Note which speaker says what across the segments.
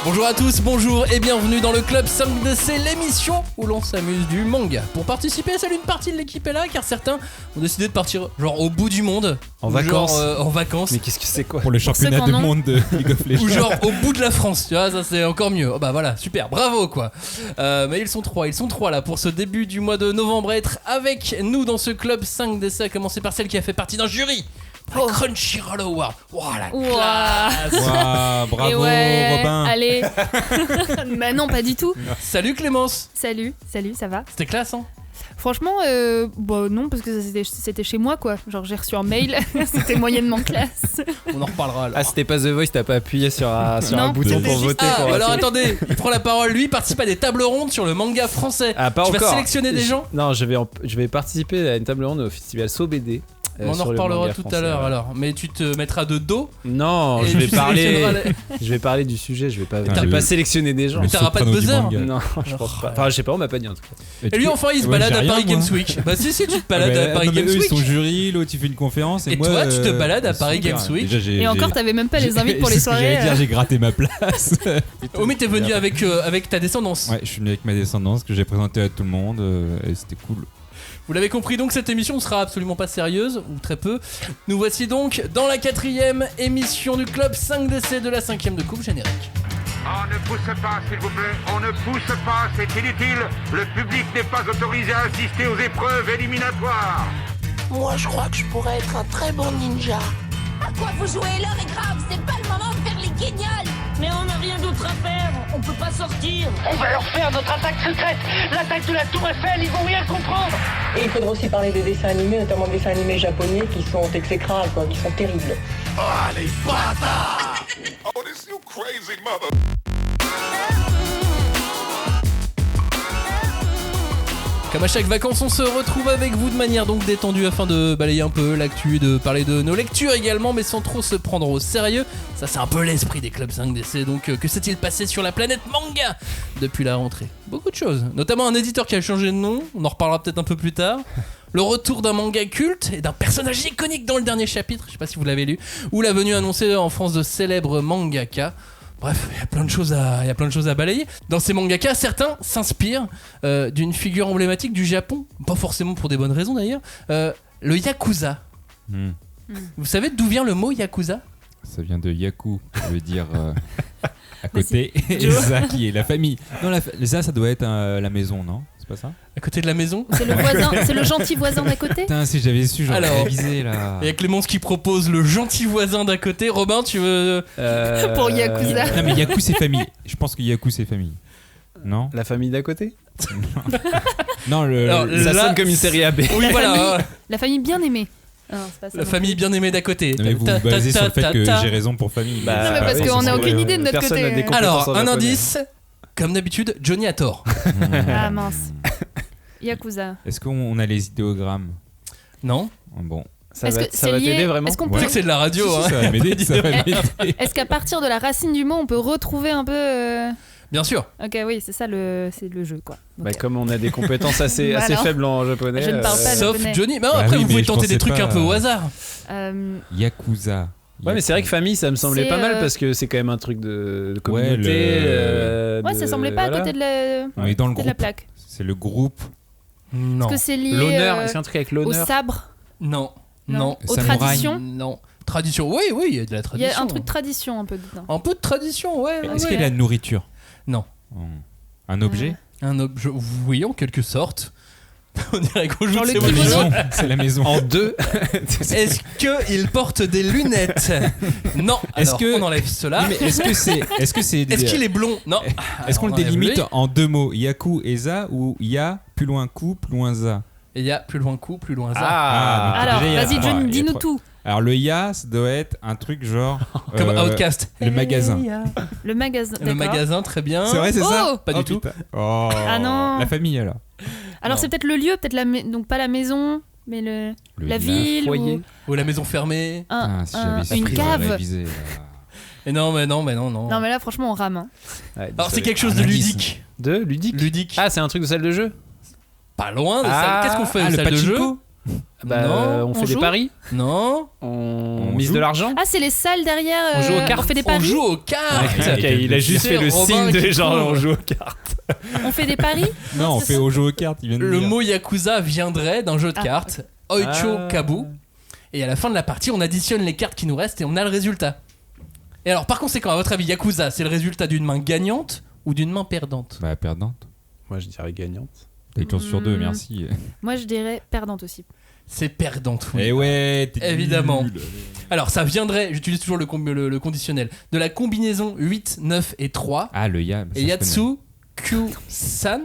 Speaker 1: Bonjour à tous, bonjour et bienvenue dans le Club 5DC, l'émission où l'on s'amuse du manga. Pour participer, seule une partie de l'équipe est là car certains ont décidé de partir genre au bout du monde.
Speaker 2: En vacances.
Speaker 1: En vacances.
Speaker 2: Mais qu'est-ce que c'est quoi?
Speaker 3: Pour le championnat du monde de League of Legends.
Speaker 1: Ou genre au bout de la France, tu vois, ça c'est encore mieux. Oh bah voilà, super, bravo quoi. Mais ils sont trois là pour ce début du mois de novembre à être avec nous dans ce Club 5DC, à commencer par celle qui a fait partie d'un jury. Crunchyroll Award. Voilà, classe.
Speaker 3: Wow, bravo
Speaker 4: ouais,
Speaker 3: Robin.
Speaker 4: Allez. Bah non, pas du tout.
Speaker 1: Salut Clémence.
Speaker 4: Salut, ça va?
Speaker 1: C'était classe hein.
Speaker 4: Franchement, bah non, parce que c'était chez moi quoi. Genre j'ai reçu un mail, c'était moyennement classe.
Speaker 1: On en reparlera alors.
Speaker 2: Ah, c'était pas The Voice, t'as pas appuyé sur un bouton pour
Speaker 1: juste...
Speaker 2: voter.
Speaker 1: Ah, alors attendez, il prend la parole, lui, il participe à des tables rondes sur le manga français.
Speaker 2: Ah, pas
Speaker 1: tu
Speaker 2: encore.
Speaker 1: vas sélectionner des gens.
Speaker 2: Non, je vais participer à une table ronde au festival SoBD.
Speaker 1: On en reparlera tout à l'heure alors. Mais tu te mettras de dos.
Speaker 2: Non,
Speaker 1: et
Speaker 2: je vais
Speaker 1: tu
Speaker 2: parler parler du sujet, je vais pas sélectionner des gens.
Speaker 1: Mais t'auras pas de buzzer.
Speaker 2: Non, je pense pas. Enfin, je sais pas, on m'a pas dit en tout cas.
Speaker 1: Et lui enfin il se balade à Paris Games Week. Bah si tu te balades à Paris Games Week.
Speaker 3: Ils sont jury, l'autre il fait une conférence et moi,
Speaker 1: toi tu te balades à Paris Games Week.
Speaker 4: Et encore t'avais même pas les invites pour les soirées.
Speaker 3: J'allais dire, j'ai gratté ma place.
Speaker 1: Oh mais t'es venu avec ta descendance.
Speaker 3: Ouais, je suis venu avec ma descendance que j'ai présenté à tout le monde et c'était cool.
Speaker 1: Vous l'avez compris donc, cette émission ne sera absolument pas sérieuse, ou très peu. Nous voici donc dans la 4ème émission du Club 5DC de la 5ème de coupe générique.
Speaker 5: On ne pousse pas, s'il vous plaît, on ne pousse pas, c'est inutile. Le public n'est pas autorisé à assister aux épreuves éliminatoires.
Speaker 6: Moi, je crois que je pourrais être un très bon ninja.
Speaker 7: À quoi vous jouez? L'heure est grave, c'est pas le moment de faire les guignols. Mais on n'a rien d'autre à faire, on peut pas sortir.
Speaker 8: On va leur faire notre attaque secrète, l'attaque de la Tour Eiffel, ils vont rien comprendre.
Speaker 9: Et il faudra aussi parler des dessins animés, notamment des dessins animés japonais qui sont exécrables, quoi, qui sont terribles.
Speaker 5: Oh, les bâtards! Oh, this you crazy mother...
Speaker 1: Comme à chaque vacances, on se retrouve avec vous de manière donc détendue afin de balayer un peu l'actu, de parler de nos lectures également, mais sans trop se prendre au sérieux. Ça, c'est un peu l'esprit des clubs 5DC. Donc, que s'est-il passé sur la planète manga depuis la rentrée? Beaucoup de choses, notamment un éditeur qui a changé de nom. On en reparlera peut-être un peu plus tard. Le retour d'un manga culte et d'un personnage iconique dans le dernier chapitre. Je sais pas si vous l'avez lu. Ou la venue annoncée en France de célèbres mangaka. Bref, il y a plein de choses à balayer. Dans ces mangaka, certains s'inspirent d'une figure emblématique du Japon, pas forcément pour des bonnes raisons d'ailleurs, le Yakuza. Vous savez d'où vient le mot Yakuza?
Speaker 3: Ça vient de Yaku, ça veut dire à côté, et ça qui est la famille. Non, ça doit être la maison, non? C'est pas ça?
Speaker 1: À côté de la maison?
Speaker 4: C'est le voisin, c'est le gentil voisin d'à côté.
Speaker 3: Putain, si j'avais su, j'aurais révisé là.
Speaker 1: Il y a Clémence qui propose le gentil voisin d'à côté. Robin, tu veux
Speaker 4: pour Yakuza?
Speaker 3: Non mais Yaku c'est famille. Je pense que Yaku c'est famille. Non?
Speaker 2: La famille d'à côté?
Speaker 3: Non,
Speaker 2: ça sonne comme une série AB.
Speaker 1: Oui, voilà.
Speaker 4: La famille bien aimée. Non, c'est pas ça.
Speaker 1: La famille bien aimée d'à côté.
Speaker 3: Non, mais vous vous basez sur le fait que j'ai raison pour famille.
Speaker 4: Non, mais parce qu'on n'a aucune idée de notre côté.
Speaker 1: Alors, un indice, comme d'habitude, Johnny a tort.
Speaker 4: Ah mince. Yakuza.
Speaker 3: Est-ce qu'on a les idéogrammes?
Speaker 1: Non.
Speaker 3: Bon.
Speaker 2: Ça va t'aider vraiment?
Speaker 4: Est-ce qu'on
Speaker 1: peut... C'est de la radio.
Speaker 3: Si, ça va m'aider.
Speaker 4: Est-ce qu'à partir de la racine du mot, on peut retrouver un peu
Speaker 1: Bien sûr.
Speaker 4: Ok, oui, c'est ça c'est le jeu quoi.
Speaker 2: Bah, comme on a des compétences assez faibles en japonais.
Speaker 4: Je ne parle pas
Speaker 1: sauf
Speaker 4: japonais.
Speaker 1: Johnny. Mais après, vous pouvez tenter des trucs un peu au hasard.
Speaker 3: Yakuza.
Speaker 2: Ouais, mais c'est vrai que famille, ça me semblait pas mal parce que c'est quand même un truc de communauté.
Speaker 4: Ouais, ça semblait pas à côté de la plaque.
Speaker 3: C'est le groupe.
Speaker 1: Non.
Speaker 4: Est-ce que c'est lié
Speaker 2: l'honneur? Est-ce qu'il y a un truc avec l'honneur?
Speaker 4: Au sabre?
Speaker 1: Non.
Speaker 4: Aux traditions?
Speaker 1: Non. Tradition, oui, il y a de la tradition.
Speaker 4: Il y a un truc tradition un peu dedans.
Speaker 1: Un peu de tradition, ouais.
Speaker 3: Est-ce qu'il y a de la nourriture?
Speaker 1: Non.
Speaker 3: Un objet?
Speaker 1: Un objet, oui, en quelque sorte. On dirait qu'on joue
Speaker 4: de
Speaker 3: maison. C'est la maison.
Speaker 2: En deux.
Speaker 1: Est-ce qu'il porte des lunettes? Non. Alors, on enlève cela.
Speaker 3: Mais est-ce
Speaker 1: qu'il est blond? Non.
Speaker 3: Est-ce qu'on le délimite en deux mots? Yaku et za ou ya plus loin ku plus loin za?
Speaker 1: Et ya plus loin ku plus loin za.
Speaker 4: Alors, vas-y, John, dis-nous tout.
Speaker 3: Alors le ya, ça doit être un truc genre
Speaker 1: comme Outcast.
Speaker 3: Le magasin.
Speaker 4: Le magasin.
Speaker 1: Le magasin, très bien.
Speaker 3: C'est vrai, c'est ça?
Speaker 1: Pas du tout.
Speaker 3: Oh. Ah non. La famille alors.
Speaker 4: Alors c'est peut-être le lieu, peut-être donc pas la maison, mais la ville
Speaker 1: ou la maison fermée.
Speaker 4: Une cave.
Speaker 1: Et non.
Speaker 4: Non mais là franchement on rame. Hein.
Speaker 1: Ouais, alors c'est quelque chose de ludique.
Speaker 2: De ludique.
Speaker 1: Ludique.
Speaker 2: Ah, c'est un truc de salle de jeu?
Speaker 1: Pas loin de salle. Qu'est-ce qu'on fait de salle de jeu? Non.
Speaker 2: On fait des
Speaker 4: joue
Speaker 2: paris.
Speaker 1: Non.
Speaker 2: On mise
Speaker 3: joue.
Speaker 2: de l'argent.
Speaker 4: Ah, c'est les salles derrière.
Speaker 2: On joue aux cartes.
Speaker 4: On fait des
Speaker 1: On
Speaker 4: paris.
Speaker 1: joue aux cartes.
Speaker 2: Ok, il a juste fait le
Speaker 1: Robin
Speaker 2: signe de
Speaker 1: qui
Speaker 2: genre
Speaker 1: court.
Speaker 2: on joue aux cartes.
Speaker 4: On fait des paris.
Speaker 3: Non, on
Speaker 4: c'est
Speaker 3: fait
Speaker 4: ça.
Speaker 3: au jeu aux cartes, il vient de
Speaker 1: Le
Speaker 3: dire.
Speaker 1: mot Yakuza viendrait d'un jeu de cartes, Oicho Kabu. Et à la fin de la partie, on additionne les cartes qui nous restent et on a le résultat. Et alors, par conséquent, à votre avis, Yakuza, c'est le résultat d'une main gagnante ou d'une main perdante?
Speaker 3: Bah, perdante.
Speaker 2: Moi je dirais gagnante.
Speaker 3: T'as une chance sur 2, merci.
Speaker 4: Moi, je dirais perdante aussi.
Speaker 1: C'est perdante, oui.
Speaker 3: Eh ouais, t'es
Speaker 1: Évidemment.
Speaker 3: nul.
Speaker 1: Alors, ça viendrait, j'utilise toujours le conditionnel, de la combinaison 8, 9 et 3.
Speaker 3: Ah, le ya.
Speaker 1: Et Yatsu, Kyu-san.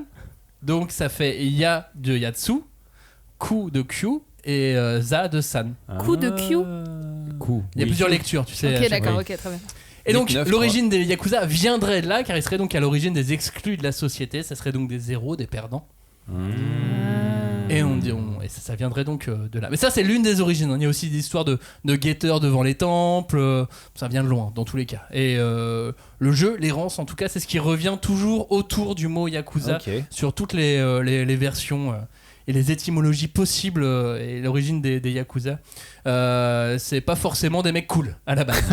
Speaker 1: Donc, ça fait Ya de Yatsu, Ku de Kyu et Za de San.
Speaker 4: Coup de Q.
Speaker 3: Coup.
Speaker 1: Il y a plusieurs lectures, tu sais.
Speaker 4: Ok, d'accord,
Speaker 3: oui.
Speaker 4: ok, très bien.
Speaker 1: Et donc,
Speaker 2: 8, 9,
Speaker 1: l'origine des Yakuza viendrait de là, car il serait donc à l'origine des exclus de la société. Ça serait donc des zéros, des perdants. Et et ça viendrait donc de là. Mais ça, c'est l'une des origines. Il y a aussi des histoires de guetteurs devant les temples. Ça vient de loin, dans tous les cas. Et le jeu, l'errance, en tout cas, c'est ce qui revient toujours autour du mot Yakuza sur toutes les versions et les étymologies possibles et l'origine des Yakuza. C'est pas forcément des mecs cool à la base.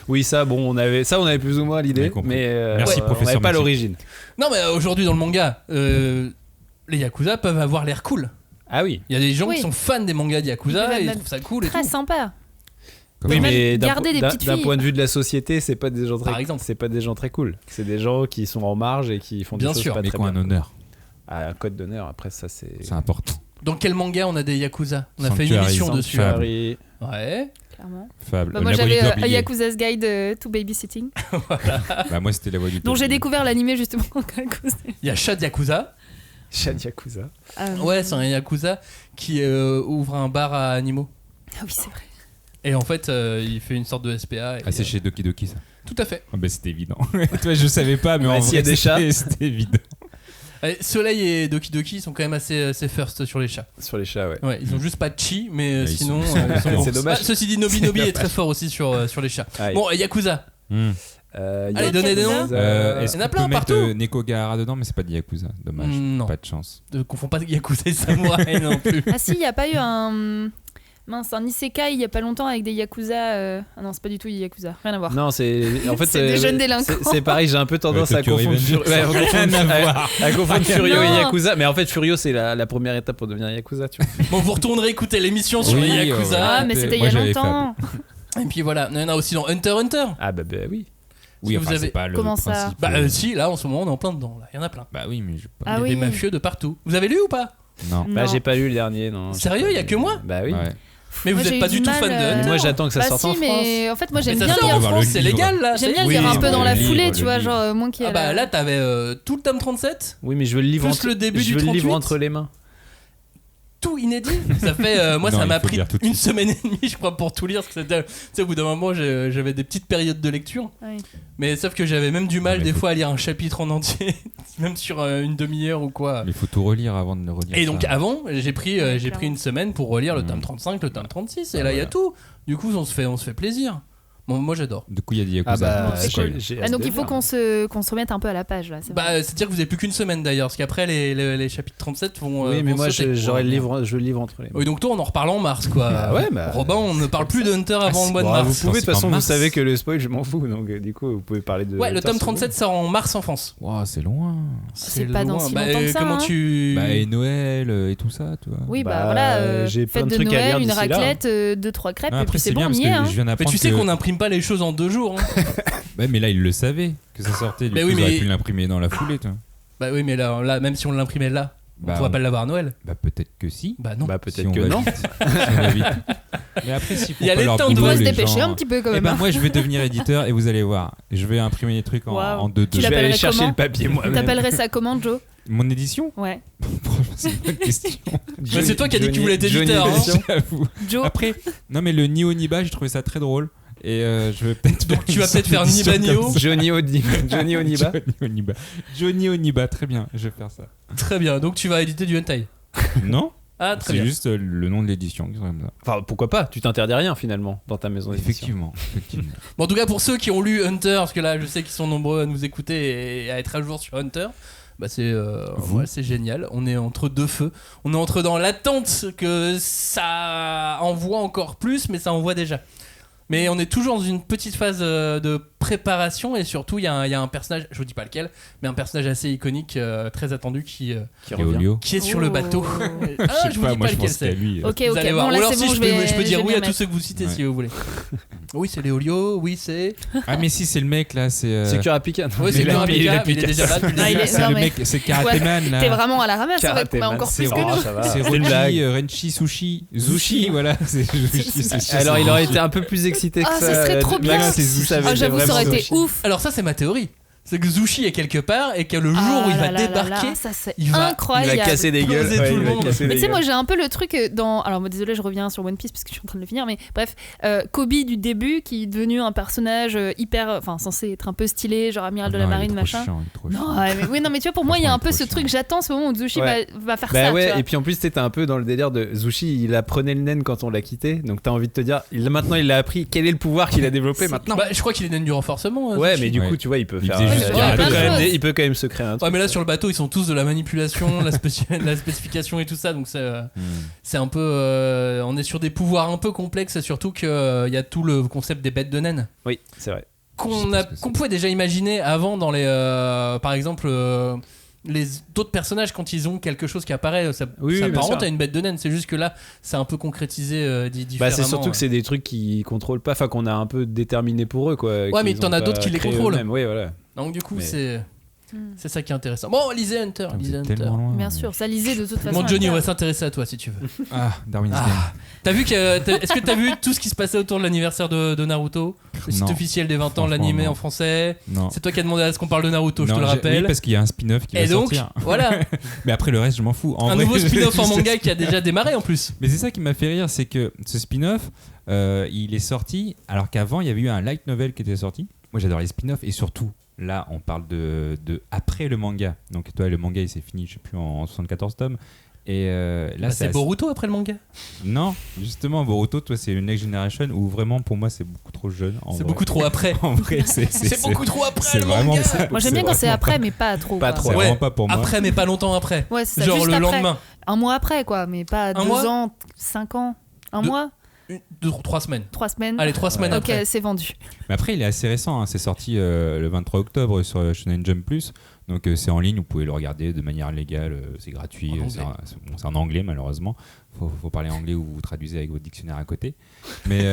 Speaker 2: Oui, ça, bon, on avait plus ou moins l'idée,
Speaker 3: compris.
Speaker 2: mais
Speaker 3: Merci,
Speaker 2: on
Speaker 3: professeur
Speaker 2: n'avait pas
Speaker 3: Mouchi.
Speaker 2: l'origine.
Speaker 1: Non, mais aujourd'hui, dans le manga, les Yakuza peuvent avoir l'air cool.
Speaker 2: Ah oui.
Speaker 1: Il y a des gens
Speaker 4: Oui.
Speaker 1: qui sont fans des mangas de
Speaker 4: Ils
Speaker 1: Yakuza
Speaker 4: peuvent
Speaker 1: et ils
Speaker 4: même
Speaker 1: trouvent ça cool et
Speaker 4: Très
Speaker 1: tout.
Speaker 4: sympa.
Speaker 3: Comme
Speaker 2: Oui,
Speaker 4: Même
Speaker 2: mais
Speaker 4: garder des petites
Speaker 2: d'un
Speaker 4: filles.
Speaker 2: point de vue de la société, c'est pas des gens très,
Speaker 1: Par exemple.
Speaker 2: c'est pas des gens très cool. C'est des gens qui sont en marge et qui font des
Speaker 1: Bien
Speaker 2: choses
Speaker 1: sûr,
Speaker 2: pas
Speaker 3: mais
Speaker 2: très
Speaker 3: qui ont
Speaker 2: bien.
Speaker 3: un honneur.
Speaker 2: Ah, un code d'honneur. Après ça, c'est.
Speaker 3: C'est important.
Speaker 1: Dans quel manga on a des Yakuza? On a fait une
Speaker 3: Sanctuary,
Speaker 1: émission dessus.
Speaker 2: Sanctuary.
Speaker 1: Ouais.
Speaker 4: Clairement.
Speaker 3: Fable.
Speaker 4: Bah, moi,
Speaker 3: La voix du
Speaker 4: j'avais
Speaker 3: globelier.
Speaker 4: Yakuza's Guide to Babysitting,
Speaker 3: Bah, moi, c'était la voix du
Speaker 4: dont j'ai
Speaker 3: globelier.
Speaker 4: découvert l'animé justement à cause de-
Speaker 1: Il y a Shad Yakuza.
Speaker 2: Shad Yakuza.
Speaker 1: Ouais, c'est un Yakuza qui ouvre un bar à animaux.
Speaker 4: Ah oui, c'est vrai.
Speaker 1: Et en fait, il fait une sorte de SPA. Et
Speaker 3: Ah, c'est chez Doki Doki, ça.
Speaker 1: Tout à fait.
Speaker 3: Ah, bah, c'était évident. Toi, je savais pas, mais
Speaker 2: Ouais,
Speaker 3: en
Speaker 2: s'il y a
Speaker 3: vrai,
Speaker 2: des chats.
Speaker 3: c'était évident.
Speaker 1: Soleil et Doki Doki sont quand même assez first sur les chats.
Speaker 2: Sur les chats, ouais.
Speaker 1: Ouais, ils ont juste pas de chi, mais
Speaker 3: ils
Speaker 1: sinon.
Speaker 3: sont-
Speaker 1: ils sont bons.
Speaker 2: C'est dommage.
Speaker 1: Ah, ceci dit, Nobi Nobi est très fort aussi sur les chats.
Speaker 2: Ouais.
Speaker 1: Bon, Yakuza. Allez, donnez des noms.
Speaker 3: Est-ce
Speaker 1: Il y en a
Speaker 3: qu'on
Speaker 1: plein
Speaker 3: peut mettre
Speaker 1: partout.
Speaker 3: Neko Gahara dedans, mais c'est pas de Yakuza. Dommage.
Speaker 1: Non.
Speaker 3: Pas de chance.
Speaker 1: Ne confond pas Yakuza et Samurai non plus.
Speaker 4: Ah si, il y a pas eu un isekai il y a pas longtemps avec des yakuza. Ah non, c'est pas du tout des yakuza, rien à voir.
Speaker 2: Non, c'est en fait
Speaker 4: C'est des jeunes délinquants.
Speaker 2: C'est pareil, j'ai un peu tendance à
Speaker 3: Tokyo
Speaker 2: confondre
Speaker 3: Revengers,
Speaker 2: à
Speaker 3: rien
Speaker 2: confondre-
Speaker 3: à voir.
Speaker 2: à confondre Furio
Speaker 4: Non.
Speaker 2: et Yakuza, mais en fait Furio c'est la première étape pour devenir Yakuza, tu vois.
Speaker 1: Bon, vous retournerez écouter l'émission sur
Speaker 3: Oui,
Speaker 1: les Yakuza.
Speaker 4: Ah, mais c'était il y
Speaker 3: Moi,
Speaker 4: a
Speaker 3: j'avais
Speaker 4: longtemps.
Speaker 1: Et puis voilà, il y en a aussi dans Hunter x Hunter.
Speaker 2: Ah bah oui.
Speaker 3: Oui,
Speaker 1: vous
Speaker 3: enfin,
Speaker 1: avez-
Speaker 3: c'est pas le
Speaker 4: Comment ça
Speaker 3: principe.
Speaker 1: Bah si, là en ce moment on est en plein dedans, là. Il y en a plein.
Speaker 3: Bah oui, mais je.
Speaker 4: Ah
Speaker 1: Il y a
Speaker 4: oui.
Speaker 1: des mafieux de partout. Vous avez lu ou pas?
Speaker 3: Non.
Speaker 2: Bah
Speaker 4: Non.
Speaker 2: j'ai pas lu le dernier, non.
Speaker 1: Sérieux, il y a que moi?
Speaker 2: Bah oui.
Speaker 3: Ouais.
Speaker 1: Mais
Speaker 4: Moi,
Speaker 1: vous
Speaker 4: j'ai
Speaker 1: êtes pas
Speaker 4: eu
Speaker 1: du
Speaker 4: du
Speaker 1: tout
Speaker 4: mal,
Speaker 1: fan de
Speaker 2: Mais
Speaker 1: Hunter.
Speaker 2: moi j'attends que ça
Speaker 4: Bah
Speaker 2: sorte
Speaker 4: si,
Speaker 2: en France.
Speaker 4: mais en fait moi
Speaker 1: Mais
Speaker 4: j'aime
Speaker 1: ça
Speaker 4: bien
Speaker 1: sort
Speaker 4: lire.
Speaker 1: en
Speaker 3: voir le
Speaker 1: France, c'est
Speaker 3: livre.
Speaker 1: légal là.
Speaker 4: J'aime bien le
Speaker 3: Oui,
Speaker 4: lire un peu
Speaker 3: bon,
Speaker 4: dans la
Speaker 3: le
Speaker 4: foulée,
Speaker 3: livre,
Speaker 4: tu
Speaker 3: le
Speaker 4: vois,
Speaker 3: livre.
Speaker 4: genre moins qu'il y
Speaker 1: Ah
Speaker 4: a
Speaker 1: bah
Speaker 4: la-
Speaker 1: là t'avais tout le tome 37,
Speaker 2: Oui, mais je veux le livre
Speaker 1: Plus
Speaker 2: entre
Speaker 1: le début
Speaker 2: je
Speaker 1: du
Speaker 2: veux le livre
Speaker 1: 38.
Speaker 2: entre les mains.
Speaker 1: tout inédit. Ça fait moi
Speaker 3: Non,
Speaker 1: ça
Speaker 3: il
Speaker 1: m'a
Speaker 3: faut
Speaker 1: pris
Speaker 3: lire tout de
Speaker 1: une
Speaker 3: suite.
Speaker 1: semaine et demie je crois pour tout lire parce que c'était, tu sais, au bout d'un moment j'avais des petites périodes de lecture.
Speaker 4: Oui.
Speaker 1: Mais sauf que j'avais même du mal
Speaker 3: mais
Speaker 1: des
Speaker 3: faut-
Speaker 1: fois à lire un chapitre en entier, même sur une demi-heure ou quoi.
Speaker 3: Mais il faut tout relire avant de le relire.
Speaker 1: Et donc
Speaker 3: ça.
Speaker 1: avant, j'ai pris
Speaker 4: clairement.
Speaker 1: une semaine pour relire le
Speaker 3: Mmh.
Speaker 1: tome 35, le tome 36, et
Speaker 3: Ah,
Speaker 1: là il y a
Speaker 3: voilà.
Speaker 1: tout. Du coup, on se fait plaisir. Bon, moi j'adore.
Speaker 3: Du coup, il y a des
Speaker 2: Ah
Speaker 3: Yakuza.
Speaker 2: bah
Speaker 4: c'est
Speaker 3: spoil.
Speaker 2: j'ai
Speaker 4: Ah,
Speaker 2: hâte
Speaker 4: donc
Speaker 2: de
Speaker 4: il faut
Speaker 2: lire.
Speaker 4: qu'on se remette un peu à la page là. C'est vrai.
Speaker 1: Bah, c'est-à-dire que vous avez plus qu'une semaine d'ailleurs, parce qu'après les chapitres 37 vont.
Speaker 2: Oui, mais
Speaker 1: vont
Speaker 2: moi
Speaker 1: sauter.
Speaker 2: j'aurai le livre, je le livre entre les mains.
Speaker 1: Oui, donc toi on en reparle en mars quoi.
Speaker 2: Bah ouais, bah-
Speaker 1: Robin, on ne parle plus de Hunter avant le mois de
Speaker 2: Bon,
Speaker 1: mars.
Speaker 2: vous pouvez, de toute
Speaker 3: C'est
Speaker 2: façon,
Speaker 3: en
Speaker 2: vous
Speaker 3: mars.
Speaker 2: savez que le spoil, je m'en fous, donc du coup, vous pouvez parler de.
Speaker 1: Ouais, le
Speaker 2: Hunter,
Speaker 1: tome
Speaker 2: si vous
Speaker 1: 37 sort en mars en France.
Speaker 3: Wow, c'est loin.
Speaker 4: C'est pas dans
Speaker 1: loin.
Speaker 4: si
Speaker 1: Bah,
Speaker 4: longtemps que ça,
Speaker 1: comment
Speaker 4: hein.
Speaker 1: tu.
Speaker 3: Bah, et Noël et tout ça, tu vois.
Speaker 4: Oui, bah,
Speaker 2: Bah,
Speaker 4: voilà,
Speaker 2: j'ai plein
Speaker 4: fête
Speaker 2: de
Speaker 4: de
Speaker 2: trucs à
Speaker 4: Noël,
Speaker 2: lire
Speaker 4: une
Speaker 2: d'ici là.
Speaker 4: raclette, 2-3 crêpes,
Speaker 3: Non,
Speaker 4: et
Speaker 3: après,
Speaker 4: puis
Speaker 3: c'est
Speaker 4: c'est bon,
Speaker 3: bien
Speaker 4: on
Speaker 3: parce
Speaker 4: y
Speaker 3: que
Speaker 4: est. Hein.
Speaker 3: je viens
Speaker 1: Mais
Speaker 3: d'apprendre.
Speaker 1: tu sais
Speaker 3: que-
Speaker 1: qu'on n'imprime pas les choses en 2 jours. Hein.
Speaker 3: Ouais, mais là, il le savait que ça sortait. Du
Speaker 1: Mais
Speaker 3: coup,
Speaker 1: oui,
Speaker 3: ils auraient
Speaker 1: mais-
Speaker 3: pu l'imprimer dans la foulée, tu vois.
Speaker 1: Bah oui, mais là, même si on l'imprimait là, on
Speaker 3: Bah,
Speaker 1: pourrait
Speaker 3: on-
Speaker 1: pas l'avoir à Noël.
Speaker 3: Bah, peut-être que si.
Speaker 1: Bah non.
Speaker 2: Bah,
Speaker 3: Si
Speaker 2: peut-être
Speaker 3: on
Speaker 2: que
Speaker 3: va
Speaker 2: non.
Speaker 3: vite. Si on va vite. Mais après, s'il faut
Speaker 1: Il y a
Speaker 3: pas
Speaker 1: les
Speaker 3: leur
Speaker 1: temps de
Speaker 4: Il
Speaker 3: boulot,
Speaker 4: faut se
Speaker 3: les
Speaker 4: dépêcher
Speaker 3: gens-
Speaker 4: un petit peu quand
Speaker 3: Eh
Speaker 4: même.
Speaker 3: ben
Speaker 4: hein.
Speaker 3: moi je vais devenir éditeur et vous allez voir. Je vais imprimer des trucs en,
Speaker 4: Waouh.
Speaker 3: en 2-2.
Speaker 4: Tu
Speaker 2: Je vais aller
Speaker 4: l'appellerais
Speaker 2: chercher
Speaker 4: comment
Speaker 2: le papier moi-même.
Speaker 4: T'appellerais ça comment, Joe?
Speaker 3: Mon édition
Speaker 4: Ouais.
Speaker 3: Franchement, c'est une bonne question.
Speaker 1: Mais c'est toi qui as dit que tu voulais être
Speaker 2: Johnny
Speaker 1: éditeur, hein.
Speaker 2: Edition.
Speaker 3: J'avoue.
Speaker 4: Joe.
Speaker 3: Après, non mais le Nio Niba, j'ai trouvé ça très drôle. Et je vais peut-être.
Speaker 1: Donc tu vas peut-être faire Niba Nio.
Speaker 2: Johnny Oniba.
Speaker 3: Johnny Oniba. Johnny Oniba, très bien, je vais faire ça.
Speaker 1: Très bien, donc tu vas éditer du hentai.
Speaker 3: Non,
Speaker 1: Ah, très
Speaker 3: c'est
Speaker 1: bien.
Speaker 3: juste le nom de l'édition qui est comme ça.
Speaker 2: Enfin, pourquoi pas? Tu t'interdis rien finalement dans ta maison d'édition.
Speaker 3: Effectivement.
Speaker 1: Bon, en tout cas, pour ceux qui ont lu Hunter, parce que là, je sais qu'ils sont nombreux à nous écouter et à être à jour sur Hunter, Bah c'est génial. On est entre deux feux. On est entre dans l'attente que ça envoie encore plus, mais ça envoie déjà. Mais on est toujours dans une petite phase de préparation et surtout il y a un personnage, je vous dis pas lequel, mais un personnage assez iconique, très attendu qui est sur le bateau. Je vous dis pas lequel c'est.
Speaker 4: Ok,
Speaker 1: vous allez voir.
Speaker 4: Bon, là,
Speaker 1: ou alors
Speaker 4: c'est
Speaker 1: si
Speaker 4: bon,
Speaker 1: je peux dire oui à
Speaker 4: mettre.
Speaker 1: tous ceux que vous citez si vous voulez. Oui c'est Léolio, oui c'est.
Speaker 3: Ah mais si c'est le mec là, c'est
Speaker 2: Kurapika.
Speaker 1: Oui c'est Kurapika, il est déjà là depuis le début.
Speaker 3: c'est le mec, c'est Karateman là.
Speaker 4: T'es vraiment à la ramasse, en fait, mais encore
Speaker 3: C'est
Speaker 4: plus que nous.
Speaker 3: C'est Renchi Sushi, Zushi, voilà.
Speaker 2: Alors il aurait été un peu plus excité que ça.
Speaker 4: Ah, ça serait trop bien. J'avoue, ça aurait été ouf.
Speaker 1: Alors ça c'est ma théorie. C'est que Zushi est quelque part et que le jour où il va débarquer,
Speaker 4: ça c'est
Speaker 1: il va
Speaker 2: casser des gueules.
Speaker 1: Tout le monde.
Speaker 4: Mais tu sais, moi j'ai un peu le truc dans. Alors, moi désolé, je reviens sur One Piece parce que je suis en train de le finir, mais bref, Kobe du début qui est devenu un personnage hyper. Enfin, censé être un peu stylé, genre amiral de la marine, machin. Non, mais tu vois, pour moi, il y a un peu ce truc, j'attends ce moment où Zushi va faire ça.
Speaker 2: Ouais, et puis en plus, t'étais un peu dans le délire de Zushi, il apprenait le nen quand on l'a quitté, donc t'as envie de te dire, maintenant il l'a appris, quel est le pouvoir qu'il a développé maintenant?
Speaker 1: Bah, je crois qu'il est nen du renforcement.
Speaker 2: Ouais, mais du coup, tu vois, il peut faire. Il peut quand même se créer un truc.
Speaker 1: Ouais, mais là sur le bateau, ils sont tous de la manipulation, la spécification et tout ça, donc c'est un peu. On est sur des pouvoirs un peu complexes, et surtout qu'il y a tout le concept des bêtes de naine.
Speaker 2: Oui, c'est vrai.
Speaker 1: Qu'on pouvait déjà imaginer avant dans les. Par exemple. Les d'autres personnages, quand ils ont quelque chose qui apparaît, ça apparente à une bête de naine. C'est juste que là, c'est un peu concrétisé différemment.
Speaker 2: Bah, c'est surtout que c'est des trucs qu'ils contrôlent pas, enfin qu'on a un peu déterminé pour eux, quoi.
Speaker 1: Ouais, mais t'en as d'autres qui les contrôlent.
Speaker 2: Oui, voilà.
Speaker 1: Donc du coup, c'est ça qui est intéressant. Bon, lisez Hunter.
Speaker 4: Bien sûr, ça lisait de toute façon.
Speaker 1: Bon, Johnny, on va s'intéresser à toi si tu veux.
Speaker 3: Ah, Darwin's Game.
Speaker 1: T'as vu est-ce que t'as vu tout ce qui se passait autour de l'anniversaire de Naruto? Le site officiel des 20 ans, l'animé en français.
Speaker 3: Non.
Speaker 1: C'est toi qui as demandé à ce qu'on parle de Naruto, je te le rappelle.
Speaker 3: Oui, parce qu'il y a un spin-off qui va sortir.
Speaker 1: Et donc, voilà.
Speaker 3: Mais après le reste, je m'en fous.
Speaker 1: Nouveau spin-off en manga qui a déjà démarré en plus.
Speaker 3: Mais c'est ça qui m'a fait rire, c'est que ce spin-off, il est sorti alors qu'avant il y avait eu un light novel qui était sorti. Moi j'adore les spin-offs et surtout là on parle de après le manga. Donc toi le manga il s'est fini je sais plus en 74 tomes. Et là
Speaker 1: c'est Boruto après le manga.
Speaker 3: Non, justement Boruto, toi c'est une Next Generation où vraiment pour moi c'est beaucoup trop jeune.
Speaker 1: C'est beaucoup trop après.
Speaker 3: En vrai c'est
Speaker 1: beaucoup trop après.
Speaker 3: C'est
Speaker 1: le
Speaker 3: vraiment
Speaker 1: manga.
Speaker 3: ça.
Speaker 4: Moi j'aime bien quand c'est après, mais pas trop.
Speaker 2: Pas trop.
Speaker 3: C'est vraiment pas pour moi.
Speaker 1: Après, mais pas longtemps après.
Speaker 4: Ouais, c'est ça.
Speaker 1: Genre
Speaker 4: Juste
Speaker 1: le
Speaker 4: après.
Speaker 1: lendemain.
Speaker 4: Un mois après, quoi, mais pas 2 ans, 5 ans. Un mois.
Speaker 1: 3 semaines.
Speaker 4: 3 semaines.
Speaker 1: Allez, 3 semaines après.
Speaker 4: Ok, c'est vendu.
Speaker 3: Mais après, il est assez récent. Hein. C'est sorti le 23 octobre sur Shonen Jump Plus. Donc c'est en ligne, vous pouvez le regarder de manière légale. C'est gratuit. C'est en anglais, malheureusement. Faut parler anglais ou vous traduisez avec votre dictionnaire à côté. Mais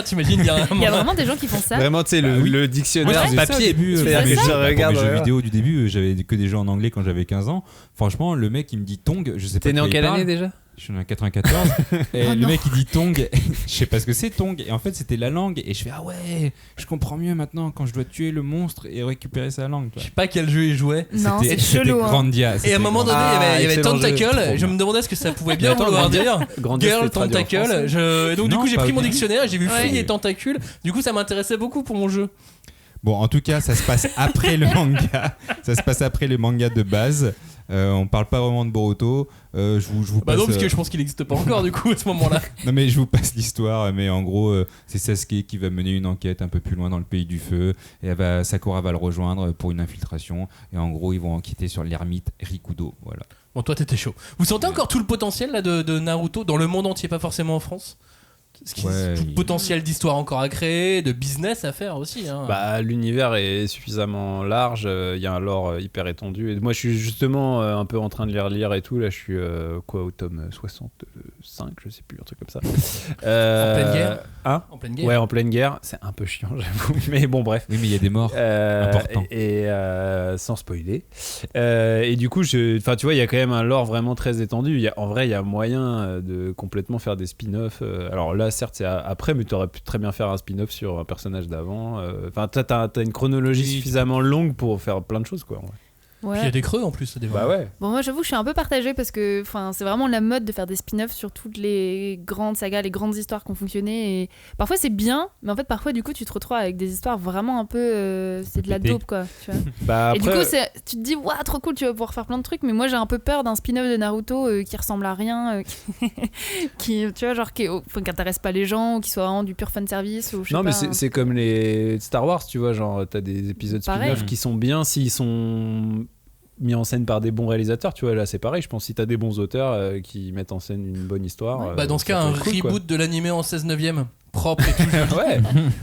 Speaker 1: t'imagines, il y a
Speaker 4: vraiment des gens qui font ça.
Speaker 2: Vraiment, tu sais, le dictionnaire papier.
Speaker 3: Pour mes jeux vidéo du début, j'avais que des jeux en anglais quand j'avais 15 ans. Franchement, le mec il me dit Tong, je sais pas.
Speaker 2: T'es né en quelle année déjà?
Speaker 3: Je suis né en 94 et le mec il dit Tong, je sais pas ce que c'est Tong, et en fait c'était la langue, et je fais ah ouais, je comprends mieux maintenant quand je dois tuer le monstre et récupérer sa langue.
Speaker 1: Je sais pas quel jeu il jouait.
Speaker 4: Non, c'est chelou.
Speaker 3: Grandia.
Speaker 1: Et à un moment donné il y avait Tentacle, je me demandais ce que ça pouvait bien vouloir dire. Girl Tentacle, et donc du coup j'ai pris mon dictionnaire, j'ai vu fille et tentacule, du coup ça m'intéressait beaucoup pour mon jeu.
Speaker 3: Bon, en tout cas, ça se passe après le manga. Ça se passe après les mangas de base. On parle pas vraiment de Boruto. Je vous passe,
Speaker 1: non, parce que je pense qu'il n'existe pas encore du coup à ce moment-là.
Speaker 3: Non, mais je vous passe l'histoire. Mais en gros, c'est Sasuke qui va mener une enquête un peu plus loin dans le pays du feu. Et Sakura va le rejoindre pour une infiltration. Et en gros, ils vont enquêter sur l'ermite Rikudo. Voilà.
Speaker 1: Bon, toi, t'étais chaud. Vous sentez encore tout le potentiel là de Naruto dans le monde entier, pas forcément en France? Tout le potentiel d'histoire encore à créer, de business à faire aussi. Hein.
Speaker 2: Bah, l'univers est suffisamment large, il y a un lore hyper étendu. Et moi, je suis justement un peu en train de les relire et tout. Là, je suis au tome 65, je sais plus, un truc comme ça.
Speaker 1: En pleine guerre.
Speaker 2: Hein?
Speaker 1: En pleine guerre.
Speaker 2: Ouais, en pleine guerre. C'est un peu chiant, j'avoue. Mais bon, bref.
Speaker 3: Oui, mais il y a des morts importants.
Speaker 2: Et sans spoiler. Et du coup, tu vois, il y a quand même un lore vraiment très étendu. En vrai, il y a moyen de complètement faire des spin-offs. Alors là, certes, c'est après, mais tu aurais pu très bien faire un spin-off sur un personnage d'avant. Enfin, t'as une chronologie suffisamment longue pour faire plein de choses, quoi.
Speaker 4: Ouais.
Speaker 1: Puis il y a des creux en plus, ça démarre.
Speaker 2: Bah ouais.
Speaker 4: Bon, moi j'avoue que je suis un peu partagée parce que c'est vraiment la mode de faire des spin-offs sur toutes les grandes sagas, les grandes histoires qui ont fonctionné. Et parfois c'est bien, mais en fait parfois du coup tu te retrouves avec des histoires vraiment un peu. C'est de la dope quoi. Tu vois.
Speaker 2: Bah, après...
Speaker 4: Et du coup tu te dis, waouh, trop cool, tu vas pouvoir faire plein de trucs, mais moi j'ai un peu peur d'un spin-off de Naruto qui ressemble à rien, qui, tu vois, genre qui intéresse pas les gens ou qui soit vraiment du pur fanservice. Ou, je sais
Speaker 2: non,
Speaker 4: pas,
Speaker 2: mais c'est comme les Star Wars, tu vois, genre t'as des épisodes spin-off qui sont bien s'ils sont mis en scène par des bons réalisateurs, tu vois. Là, c'est pareil. Je pense que si t'as des bons auteurs qui mettent en scène une bonne histoire.
Speaker 1: Dans ce cas, un reboot
Speaker 2: cool,
Speaker 1: de l'animé en 16/9 propre et tout.
Speaker 2: Ouais.